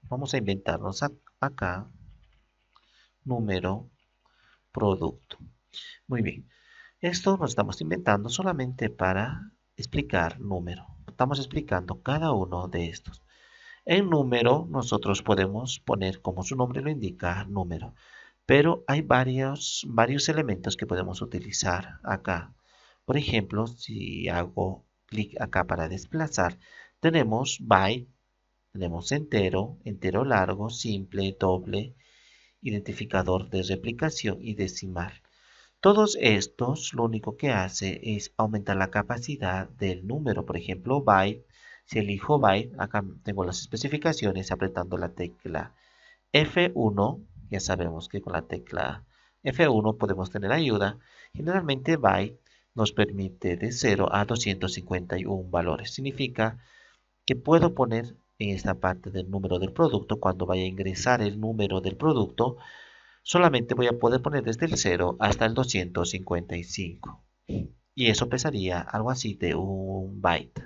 Vamos a inventarnos acá número producto. Muy bien. Esto lo estamos inventando solamente para explicar número. Estamos explicando cada uno de estos. En número nosotros podemos poner, como su nombre lo indica, número. Pero hay varios elementos que podemos utilizar acá. Por ejemplo, si hago clic acá para desplazar, tenemos byte, tenemos entero, entero largo, simple, doble, identificador de replicación y decimal. Todos estos lo único que hace es aumentar la capacidad del número. Por ejemplo, byte, si elijo byte, acá tengo las especificaciones apretando la tecla F1, ya sabemos que con la tecla F1 podemos tener ayuda. Generalmente byte nos permite de 0 a 251 valores. Significa que puedo poner en esta parte del número del producto, cuando vaya a ingresar el número del producto, solamente voy a poder poner desde el 0 hasta el 255. Y eso pesaría algo así de un byte.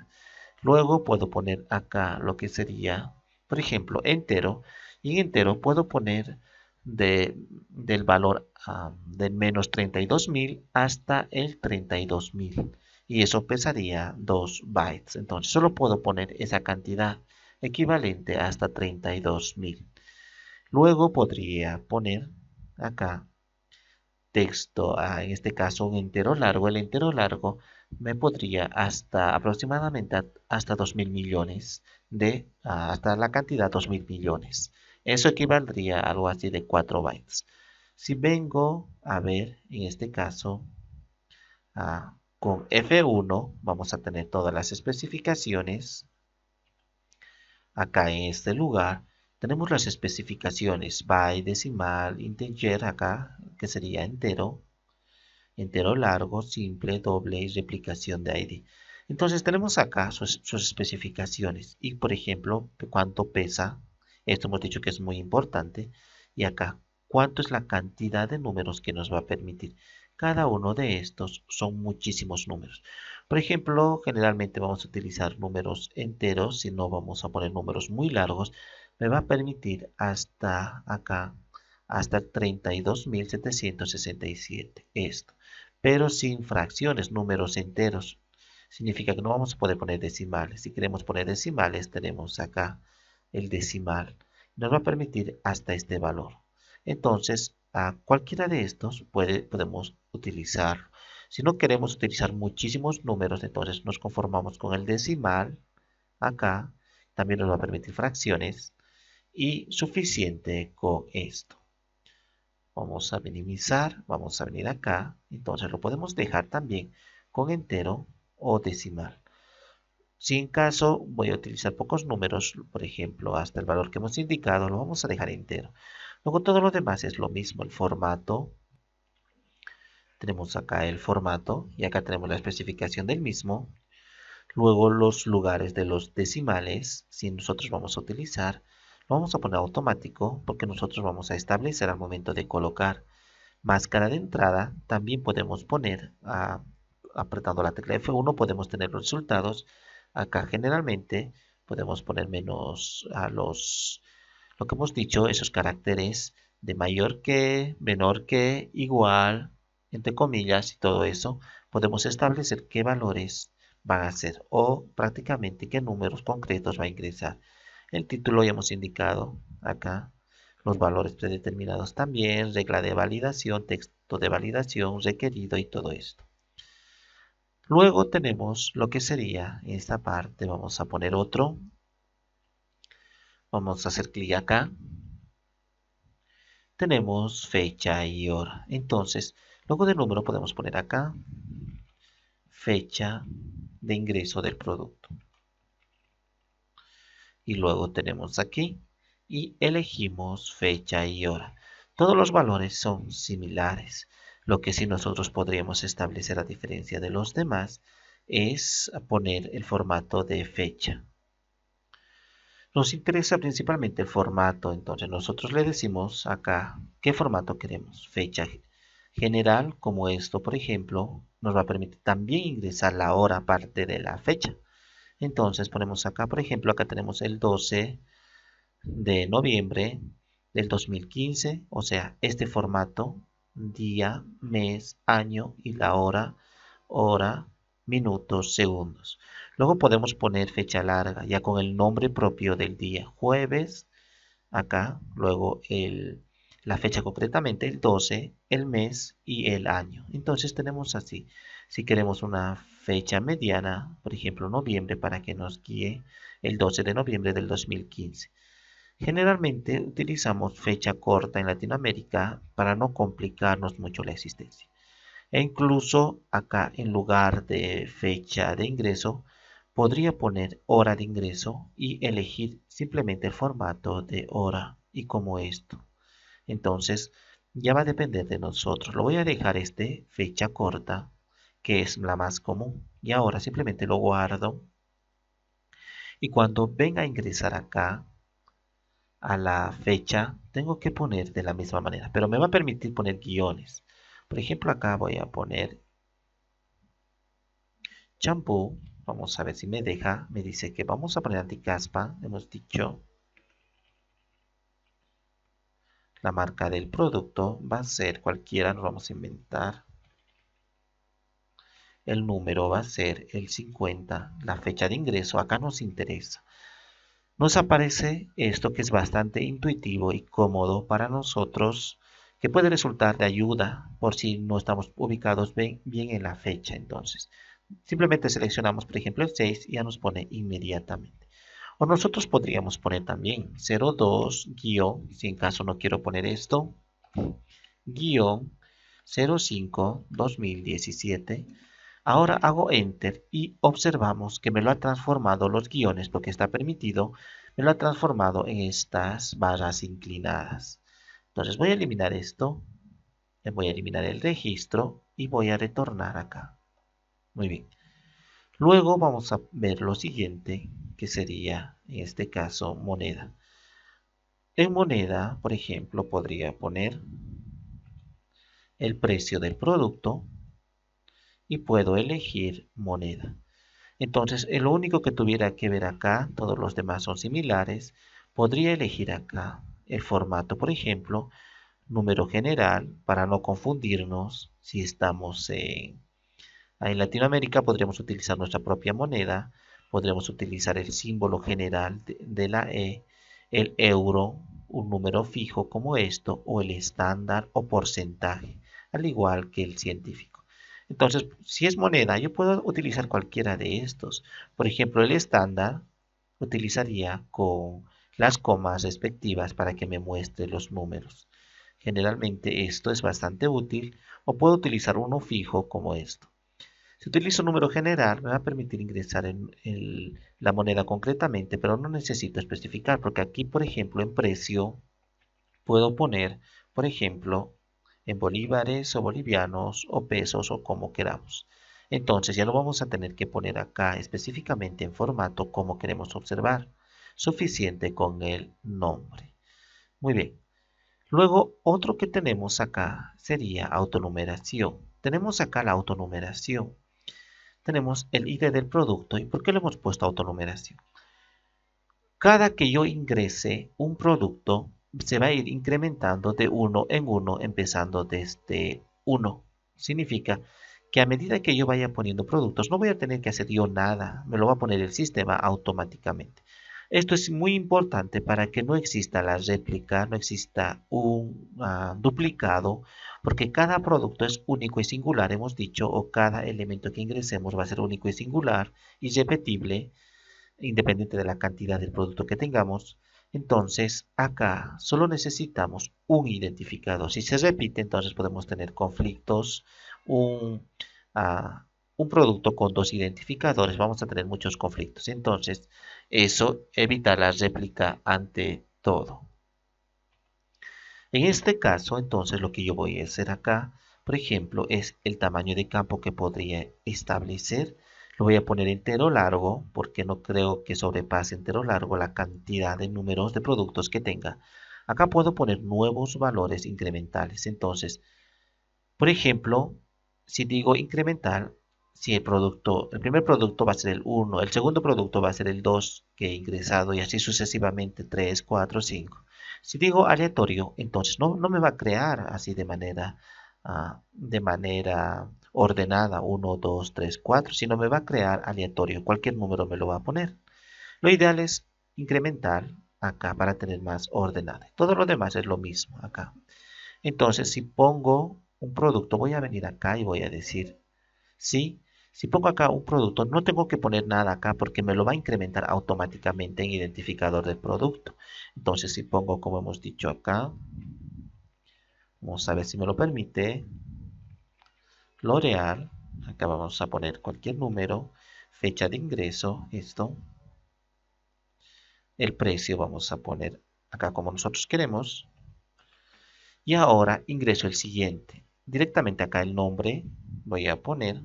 Luego puedo poner acá lo que sería, por ejemplo, entero. Y en entero puedo poner del valor de menos 32.000 hasta el 32.000. Y eso pesaría 2 bytes. Entonces solo puedo poner esa cantidad equivalente hasta 32.000. Luego podría poner acá texto, en este caso un entero largo. El entero largo me podría hasta aproximadamente hasta 2.000 millones hasta la cantidad 2.000 millones. Eso equivaldría a algo así de 4 bytes. Si vengo a ver, en este caso, con F1, vamos a tener todas las especificaciones. Acá en este lugar tenemos las especificaciones byte, decimal, integer acá, que sería entero, entero largo, simple, doble y replicación de ID. Entonces tenemos acá sus especificaciones y por ejemplo cuánto pesa, esto hemos dicho que es muy importante, y acá cuánto es la cantidad de números que nos va a permitir. Cada uno de estos son muchísimos números. Por ejemplo, generalmente vamos a utilizar números enteros, si no vamos a poner números muy largos, me va a permitir hasta acá, hasta 32.767 esto, pero sin fracciones, números enteros. Significa que no vamos a poder poner decimales. Si queremos poner decimales, tenemos acá el decimal. Nos va a permitir hasta este valor. Entonces, a cualquiera de estos podemos utilizar. Si no queremos utilizar muchísimos números, entonces nos conformamos con el decimal. Acá también nos va a permitir fracciones. Y suficiente con esto. Vamos a minimizar, vamos a venir acá, entonces lo podemos dejar también con entero o decimal. Si en caso voy a utilizar pocos números, por ejemplo, hasta el valor que hemos indicado, lo vamos a dejar entero. Luego todo lo demás es lo mismo, el formato, tenemos acá el formato y acá tenemos la especificación del mismo. Luego los lugares de los decimales, si nosotros vamos a utilizar, lo vamos a poner automático porque nosotros vamos a establecer al momento de colocar. Máscara de entrada, también podemos poner, apretando la tecla F1 podemos tener los resultados. Acá generalmente podemos poner menos lo que hemos dicho, esos caracteres de mayor que, menor que, igual, entre comillas y todo eso. Podemos establecer qué valores van a ser o prácticamente qué números concretos va a ingresar. El título ya hemos indicado acá. Los valores predeterminados también, regla de validación, texto de validación, requerido y todo esto. Luego tenemos lo que sería en esta parte, vamos a poner otro. Vamos a hacer clic acá. Tenemos fecha y hora. Entonces, luego del número podemos poner acá fecha de ingreso del producto. Y luego tenemos aquí y elegimos fecha y hora. Todos los valores son similares. Lo que sí nosotros podríamos establecer a diferencia de los demás es poner el formato de fecha. Nos interesa principalmente el formato, entonces nosotros le decimos acá qué formato queremos. Fecha General, como esto, por ejemplo, nos va a permitir también ingresar la hora aparte de la fecha. Entonces ponemos acá, por ejemplo, acá tenemos el 12 de noviembre del 2015, o sea, este formato, día, mes, año y la hora, minutos, segundos. Luego podemos poner fecha larga, ya con el nombre propio del día, jueves, acá, luego la fecha concretamente, el 12, el mes y el año. Entonces tenemos así, si queremos una fecha mediana, por ejemplo noviembre, para que nos guíe el 12 de noviembre del 2015. Generalmente utilizamos fecha corta en Latinoamérica para no complicarnos mucho la existencia. E incluso acá en lugar de fecha de ingreso, podría poner hora de ingreso y elegir simplemente el formato de hora y como esto. Entonces ya va a depender de nosotros. Lo voy a dejar fecha corta, que es la más común. Y ahora simplemente lo guardo. Y cuando venga a ingresar acá a la fecha, tengo que poner de la misma manera. Pero me va a permitir poner guiones. Por ejemplo, acá voy a poner champú, vamos a ver si me deja, me dice que vamos a poner anticaspa, hemos dicho, la marca del producto va a ser cualquiera, nos vamos a inventar, el número va a ser el 50, la fecha de ingreso, acá nos interesa. Nos aparece esto que es bastante intuitivo y cómodo para nosotros, que puede resultar de ayuda por si no estamos ubicados bien en la fecha. Entonces, simplemente seleccionamos, por ejemplo, el 6 y ya nos pone inmediatamente. O nosotros podríamos poner también 02 guión, si en caso no quiero poner esto, guión 05 2017. Ahora hago Enter y observamos que me lo ha transformado los guiones, porque está permitido, me lo ha transformado en estas barras inclinadas. Entonces voy a eliminar esto, voy a eliminar el registro y voy a retornar acá. Muy bien. Luego vamos a ver lo siguiente, que sería, en este caso, moneda. En moneda, por ejemplo, podría poner el precio del producto y puedo elegir moneda. Entonces, lo único que tuviera que ver acá, todos los demás son similares, podría elegir acá el formato, por ejemplo, número general, para no confundirnos. Si estamos en Latinoamérica, podríamos utilizar nuestra propia moneda, podríamos utilizar el símbolo general de la E, el euro, un número fijo como esto, o el estándar o porcentaje, al igual que el científico. Entonces, si es moneda, yo puedo utilizar cualquiera de estos. Por ejemplo, el estándar utilizaría con las comas respectivas para que me muestre los números. Generalmente esto es bastante útil, o puedo utilizar uno fijo como esto. Si utilizo un número general, me va a permitir ingresar en la moneda concretamente, pero no necesito especificar, porque aquí, por ejemplo, en precio, puedo poner, por ejemplo, en bolívares o bolivianos o pesos o como queramos. Entonces ya lo vamos a tener que poner acá específicamente en formato como queremos observar. Suficiente con el nombre. Muy bien. Luego, otro que tenemos acá sería autonumeración. Tenemos acá la autonumeración. Tenemos el ID del producto. ¿Y por qué le hemos puesto autonumeración? Cada que yo ingrese un producto, se va a ir incrementando de uno en uno, empezando desde 1. Significa que a medida que yo vaya poniendo productos, no voy a tener que hacer yo nada, me lo va a poner el sistema automáticamente. Esto es muy importante para que no exista la réplica, no exista un duplicado, porque cada producto es único y singular, hemos dicho, o cada elemento que ingresemos va a ser único y singular y repetible, independiente de la cantidad del producto que tengamos. Entonces, acá solo necesitamos un identificador. Si se repite, entonces podemos tener conflictos. Un, un producto con dos identificadores, vamos a tener muchos conflictos. Entonces, eso evita la réplica ante todo. En este caso, entonces, lo que yo voy a hacer acá, por ejemplo, es el tamaño de campo que podría establecer. Lo voy a poner entero largo, porque no creo que sobrepase entero largo la cantidad de números de productos que tenga. Acá puedo poner nuevos valores incrementales. Entonces, Por ejemplo, si digo incremental, si el primer producto va a ser el 1, el segundo producto va a ser el 2 que he ingresado y así sucesivamente 3, 4, 5. Si digo aleatorio, entonces no me va a crear así de manera ordenada 1, 2, 3, 4, sino me va a crear aleatorio. Cualquier número me lo va a poner. Lo ideal es incrementar acá para tener más ordenado. Todo lo demás es lo mismo acá. Entonces, si pongo un producto, voy a venir acá y voy a decir, sí, si pongo acá un producto, no tengo que poner nada acá porque me lo va a incrementar automáticamente en identificador del producto. Entonces, si pongo, como hemos dicho acá, vamos a ver si me lo permite, L'Oreal, acá vamos a poner cualquier número, fecha de ingreso, esto, el precio vamos a poner acá como nosotros queremos, y ahora ingreso el siguiente. Directamente acá el nombre voy a poner.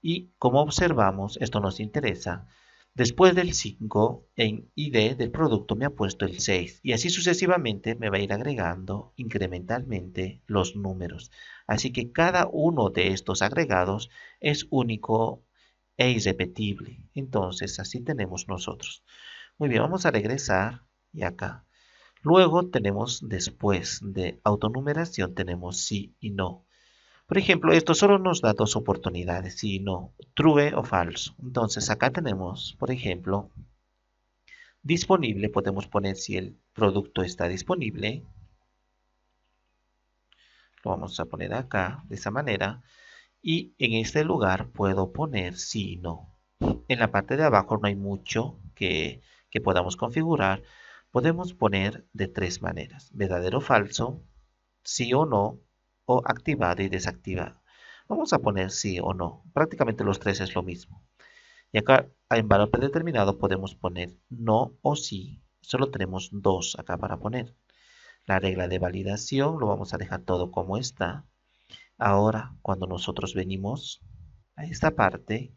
Y como observamos, esto nos interesa. Después del 5 en ID del producto me ha puesto el 6 y así sucesivamente me va a ir agregando incrementalmente los números. Así que cada uno de estos agregados es único e irrepetible. Entonces así tenemos nosotros. Muy bien, vamos a regresar y acá. Luego tenemos después de autonumeración tenemos sí y no. Por ejemplo, esto solo nos da dos oportunidades, si no, true o falso. Entonces acá tenemos, por ejemplo, disponible, podemos poner si el producto está disponible. Lo vamos a poner acá, de esa manera. Y en este lugar puedo poner sí y no. En la parte de abajo no hay mucho que podamos configurar. Podemos poner de tres maneras, verdadero o falso, sí o no, o activado y desactivado. Vamos a poner sí o no. Prácticamente los tres es lo mismo. Y acá en valor predeterminado podemos poner no o sí. Solo tenemos dos acá para poner. La regla de validación lo vamos a dejar todo como está. Ahora, cuando nosotros venimos a esta parte,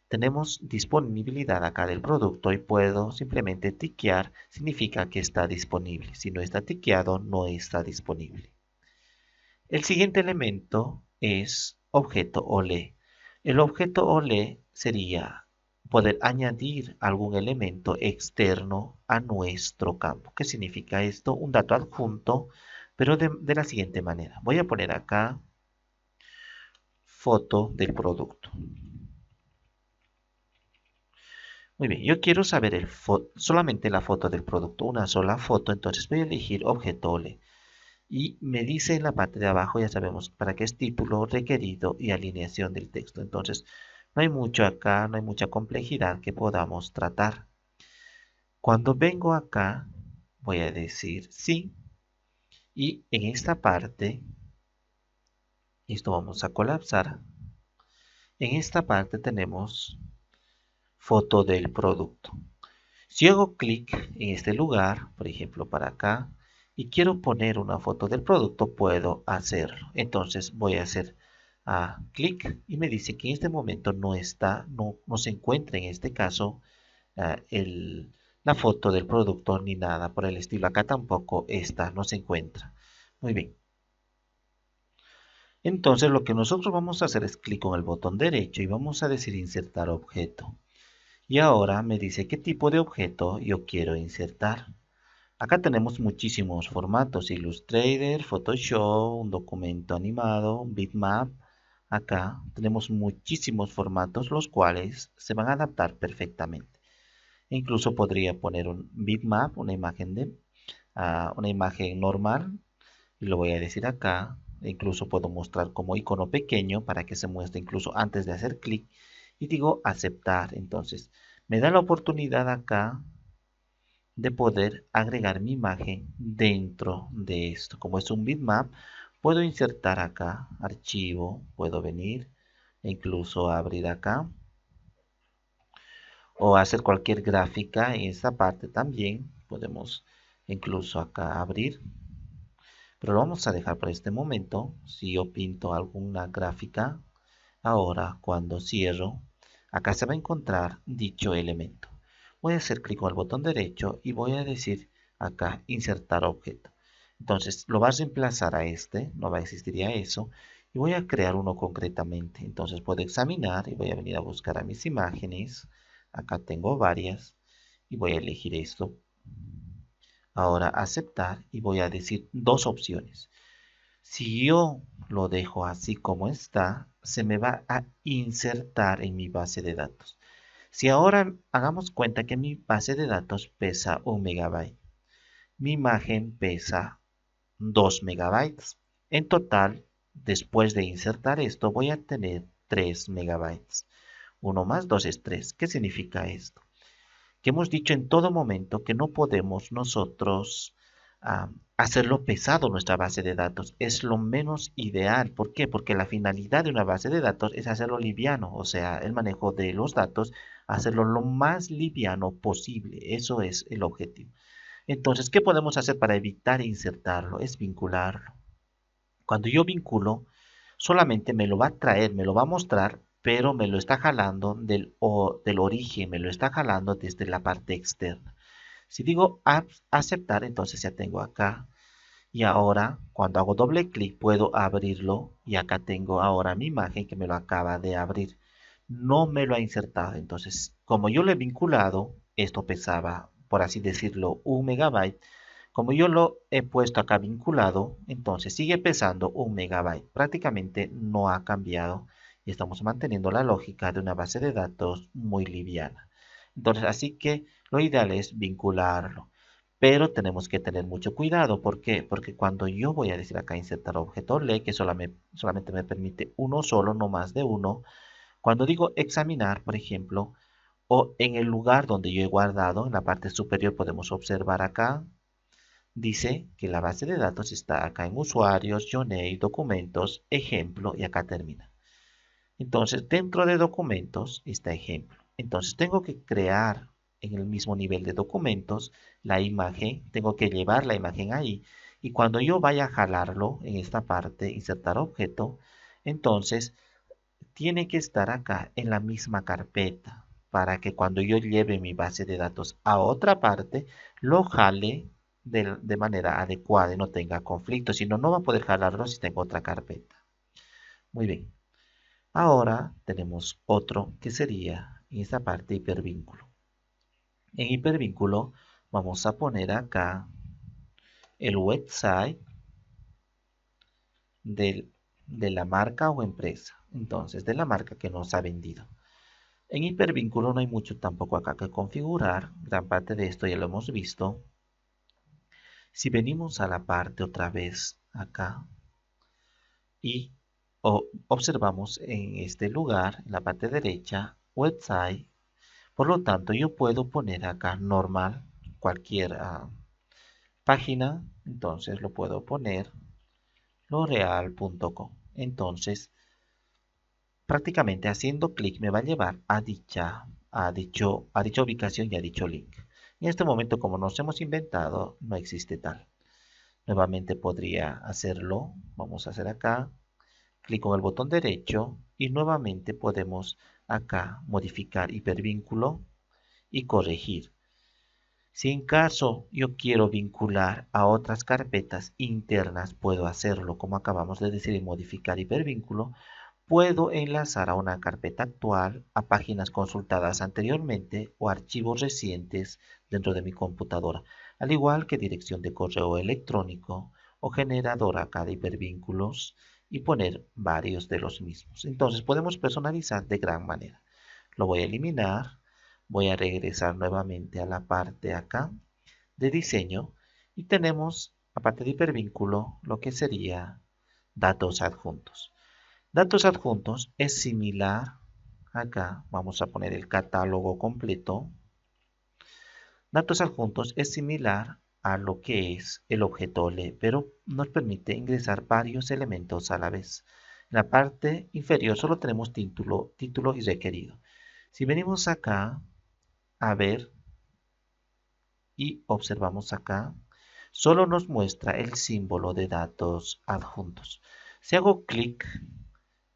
tenemos disponibilidad acá del producto y puedo simplemente tiquear, significa que está disponible. Si no está tiqueado, no está disponible. El siguiente elemento es objeto OLE. El objeto OLE sería poder añadir algún elemento externo a nuestro campo. ¿Qué significa esto? Un dato adjunto, pero de la siguiente manera. Voy a poner acá foto del producto. Muy bien, yo quiero saber solamente la foto del producto, una sola foto, entonces voy a elegir objeto OLE. Y me dice en la parte de abajo, ya sabemos para qué es título, requerido y alineación del texto. Entonces, no hay mucho acá, no hay mucha complejidad que podamos tratar. Cuando vengo acá, voy a decir sí. Y en esta parte, esto vamos a colapsar. En esta parte tenemos foto del producto. Si hago clic en este lugar, por ejemplo para acá, y quiero poner una foto del producto, puedo hacerlo. Entonces voy a hacer clic y me dice que en este momento no se encuentra en este caso ah, el- la foto del producto ni nada por el estilo. Acá tampoco está, no se encuentra. Muy bien. Entonces lo que nosotros vamos a hacer es clic con el botón derecho y vamos a decir insertar objeto. Y ahora me dice qué tipo de objeto yo quiero insertar. Acá tenemos muchísimos formatos, Illustrator, Photoshop, un documento animado, un bitmap. Acá tenemos muchísimos formatos los cuales se van a adaptar perfectamente. Incluso podría poner un bitmap, una imagen normal, y lo voy a decir acá. Incluso puedo mostrar como icono pequeño para que se muestre incluso antes de hacer clic. Y digo aceptar. Entonces me da la oportunidad acá de poder agregar mi imagen dentro de esto. Como es un bitmap, puedo insertar acá, archivo, puedo venir e incluso abrir acá o hacer cualquier gráfica en esta parte también. Podemos incluso acá abrir, pero lo vamos a dejar por este momento. Si yo pinto alguna gráfica, ahora cuando cierro, acá se va a encontrar dicho elemento. Voy a hacer clic con el botón derecho y voy a decir acá insertar objeto. Entonces lo vas a reemplazar a este, no va a existir ya eso, y voy a crear uno concretamente. Entonces puedo examinar y voy a venir a buscar a mis imágenes. Acá tengo varias y voy a elegir esto. Ahora aceptar y voy a decir dos opciones. Si yo lo dejo así como está, se me va a insertar en mi base de datos. Si ahora hagamos cuenta que mi base de datos pesa 1 MB, mi imagen pesa 2 megabytes. En total, después de insertar esto, voy a tener 3 megabytes. 1 más 2 es 3. ¿Qué significa esto? Que hemos dicho en todo momento que no podemos nosotros hacerlo pesado nuestra base de datos. Es lo menos ideal. ¿Por qué? Porque la finalidad de una base de datos es hacerlo liviano, o sea, el manejo de los datos, hacerlo lo más liviano posible. Eso es el objetivo. Entonces, ¿qué podemos hacer para evitar insertarlo? Es vincularlo. Cuando yo vinculo, solamente me lo va a traer, me lo va a mostrar, pero me lo está jalando del origen, me lo está jalando desde la parte externa. Si digo aceptar, entonces ya tengo acá. Y ahora, cuando hago doble clic, puedo abrirlo. Y acá tengo ahora mi imagen que me lo acaba de abrir. No me lo ha insertado. Entonces, como yo lo he vinculado, esto pesaba, por así decirlo, 1 MB. Como yo lo he puesto acá vinculado, entonces sigue pesando 1 MB. Prácticamente no ha cambiado y estamos manteniendo la lógica de una base de datos muy liviana. Entonces, así que lo ideal es vincularlo. Pero tenemos que tener mucho cuidado. ¿Por qué? Porque cuando yo voy a decir acá insertar objeto le, que solamente me permite uno solo, no más de uno. Cuando digo examinar, por ejemplo, o en el lugar donde yo he guardado, en la parte superior podemos observar acá, dice que la base de datos está acá en usuarios, Journey, documentos, ejemplo y acá termina. Entonces, dentro de documentos está ejemplo. Entonces, tengo que crear en el mismo nivel de documentos la imagen, tengo que llevar la imagen ahí. Y cuando yo vaya a jalarlo en esta parte, insertar objeto, entonces tiene que estar acá en la misma carpeta para que cuando yo lleve mi base de datos a otra parte, lo jale de manera adecuada y no tenga conflicto, si no, no va a poder jalarlo si tengo otra carpeta. Muy bien. Ahora tenemos otro que sería en esta parte hipervínculo. En hipervínculo vamos a poner acá el website de la marca o empresa. Entonces, de la marca que nos ha vendido. En hipervínculo no hay mucho tampoco acá que configurar. Gran parte de esto ya lo hemos visto. Si venimos a la parte otra vez acá y observamos en este lugar, en la parte derecha, website. Por lo tanto, yo puedo poner acá normal, cualquier página, entonces lo puedo poner loreal.com. Entonces, prácticamente haciendo clic me va a llevar a dicha ubicación y a dicho link. En este momento, como nos hemos inventado, no existe tal. Nuevamente podría hacerlo. Vamos a hacer acá, clic con el botón derecho y nuevamente podemos acá modificar hipervínculo y corregir. Si en caso yo quiero vincular a otras carpetas internas, puedo hacerlo como acabamos de decir en modificar hipervínculo. Puedo enlazar a una carpeta actual, a páginas consultadas anteriormente o archivos recientes dentro de mi computadora, al igual que dirección de correo electrónico o generador acá de hipervínculos y poner varios de los mismos. Entonces podemos personalizar de gran manera. Lo voy a eliminar. Voy a regresar nuevamente a la parte acá de diseño y tenemos, aparte de hipervínculo, lo que sería datos adjuntos. Datos adjuntos es similar, acá vamos a poner el catálogo completo. Datos adjuntos es similar a lo que es el objeto OLE, pero nos permite ingresar varios elementos a la vez. En la parte inferior solo tenemos título y requerido. Si venimos acá a ver y observamos acá, solo nos muestra el símbolo de datos adjuntos. Si hago clic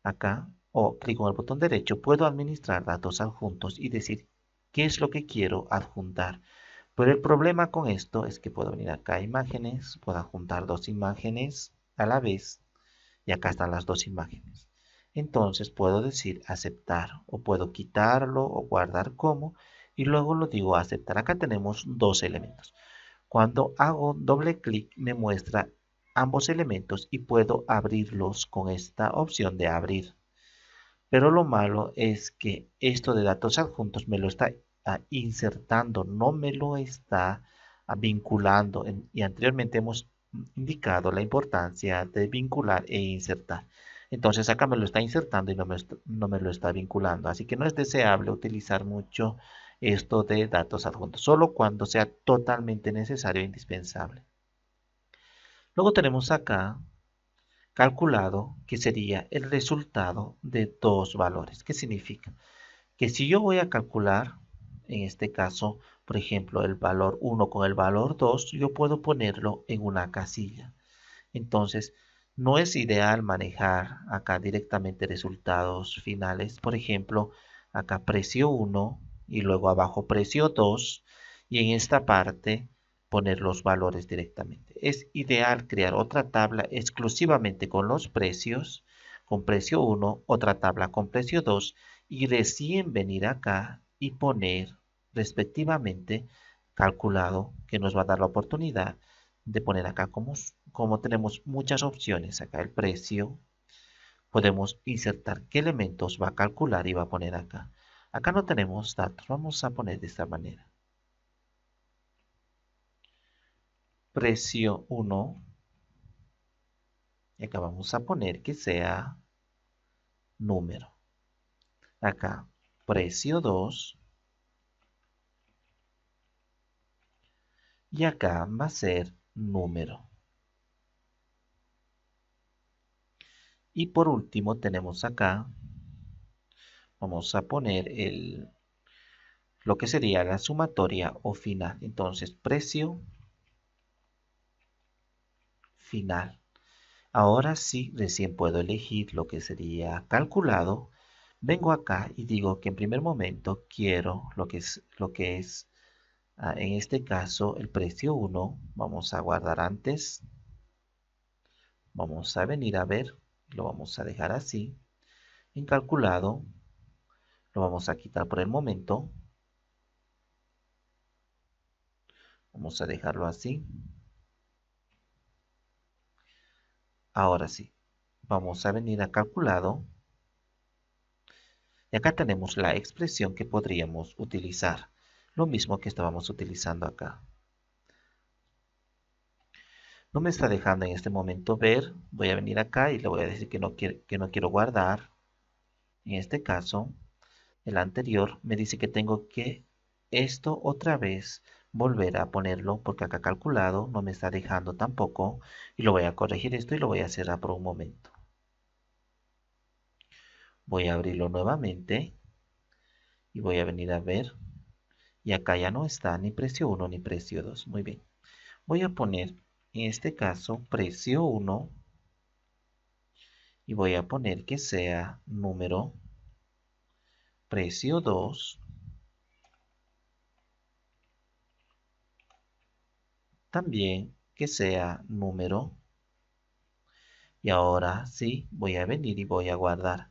acá o clic con el botón derecho, puedo administrar datos adjuntos y decir qué es lo que quiero adjuntar. Pero el problema con esto es que puedo venir acá a imágenes, puedo juntar dos imágenes a la vez y acá están las dos imágenes. Entonces puedo decir aceptar o puedo quitarlo o guardar como y luego lo digo aceptar. Acá tenemos dos elementos. Cuando hago doble clic me muestra ambos elementos y puedo abrirlos con esta opción de abrir. Pero lo malo es que esto de datos adjuntos me lo está insertando, no me lo está vinculando. Y anteriormente hemos indicado la importancia de vincular e insertar. Entonces acá me lo está insertando y no me lo está vinculando. Así que no es deseable utilizar mucho esto de datos adjuntos, solo cuando sea totalmente necesario e indispensable. Luego tenemos acá calculado, que sería el resultado de dos valores. ¿Qué significa? Que si yo voy a calcular, en este caso, por ejemplo, el valor 1 con el valor 2, yo puedo ponerlo en una casilla. Entonces, no es ideal manejar acá directamente resultados finales. Por ejemplo, acá precio 1 y luego abajo precio 2 y en esta parte poner los valores directamente. Es ideal crear otra tabla exclusivamente con los precios, con precio 1, otra tabla con precio 2 y recién venir acá y poner respectivamente calculado, que nos va a dar la oportunidad de poner acá como tenemos muchas opciones acá el precio, podemos insertar qué elementos va a calcular y va a poner acá. Acá no tenemos datos, vamos a poner de esta manera. Precio 1, y acá vamos a poner que sea número. Acá, precio 2, y acá va a ser número. Y por último tenemos acá, vamos a poner lo que sería la sumatoria o final. Entonces, precio final. Ahora sí, recién puedo elegir lo que sería calculado. Vengo acá y digo que en primer momento quiero lo que es en este caso el precio 1. Vamos a guardar antes. Vamos a venir a ver. Lo vamos a dejar así. En calculado lo vamos a quitar por el momento. Vamos a dejarlo así. Ahora sí. Vamos a venir a calculado. Y acá tenemos la expresión que podríamos utilizar. Lo mismo que estábamos utilizando acá. No me está dejando en este momento ver. Voy a venir acá y le voy a decir que no quiero guardar. En este caso, el anterior me dice que tengo que esto otra vez volver a ponerlo porque acá calculado no me está dejando tampoco. Y lo voy a corregir esto y lo voy a cerrar por un momento. Voy a abrirlo nuevamente y voy a venir a ver. Y acá ya no está ni precio 1 ni precio 2. Muy bien. Voy a poner en este caso precio 1 y voy a poner que sea número, precio 2, también que sea número. Y ahora sí, voy a venir y voy a guardar.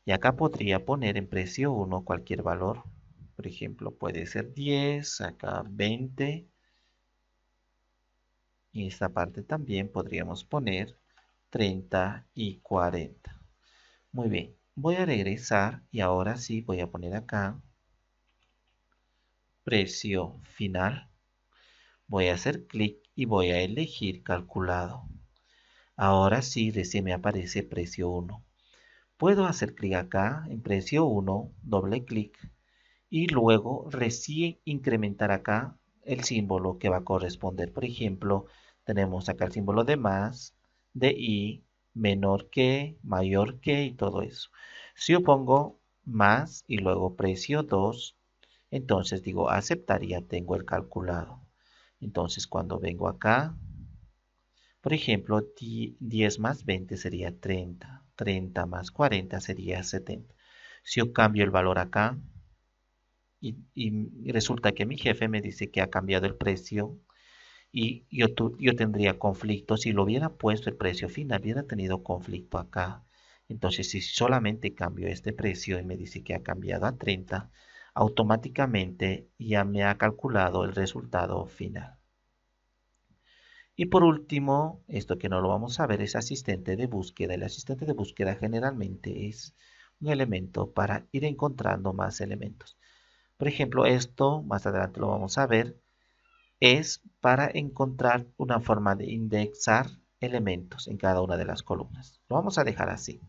Y acá podría poner en precio 1 cualquier valor. Por ejemplo, puede ser 10, acá 20. Y en esta parte también podríamos poner 30 y 40. Muy bien, voy a regresar y ahora sí voy a poner acá precio final. Voy a hacer clic y voy a elegir calculado. Ahora sí, recién me aparece precio 1. Puedo hacer clic acá en precio 1, doble clic y luego recién incrementar acá el símbolo que va a corresponder. Por ejemplo, tenemos acá el símbolo de más, de y, menor que, mayor que y todo eso. Si yo pongo más y luego precio 2, entonces digo aceptar y ya tengo el calculado. Entonces cuando vengo acá, por ejemplo, 10 más 20 sería 30. 30 más 40 sería 70. Si yo cambio el valor acá, y resulta que mi jefe me dice que ha cambiado el precio y yo tendría conflicto. Si lo hubiera puesto el precio final, hubiera tenido conflicto acá. Entonces, si solamente cambio este precio y me dice que ha cambiado a 30, automáticamente ya me ha calculado el resultado final. Y por último, esto que no lo vamos a ver es asistente de búsqueda. El asistente de búsqueda generalmente es un elemento para ir encontrando más elementos. Por ejemplo, esto más adelante lo vamos a ver, es para encontrar una forma de indexar elementos en cada una de las columnas. Lo vamos a dejar así.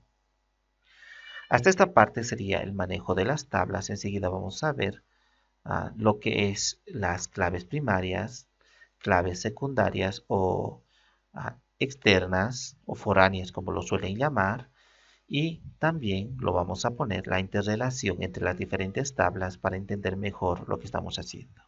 Hasta esta parte sería el manejo de las tablas. Enseguida vamos a ver lo que es las claves primarias, claves secundarias o externas o foráneas como lo suelen llamar. Y también lo vamos a poner la interrelación entre las diferentes tablas para entender mejor lo que estamos haciendo.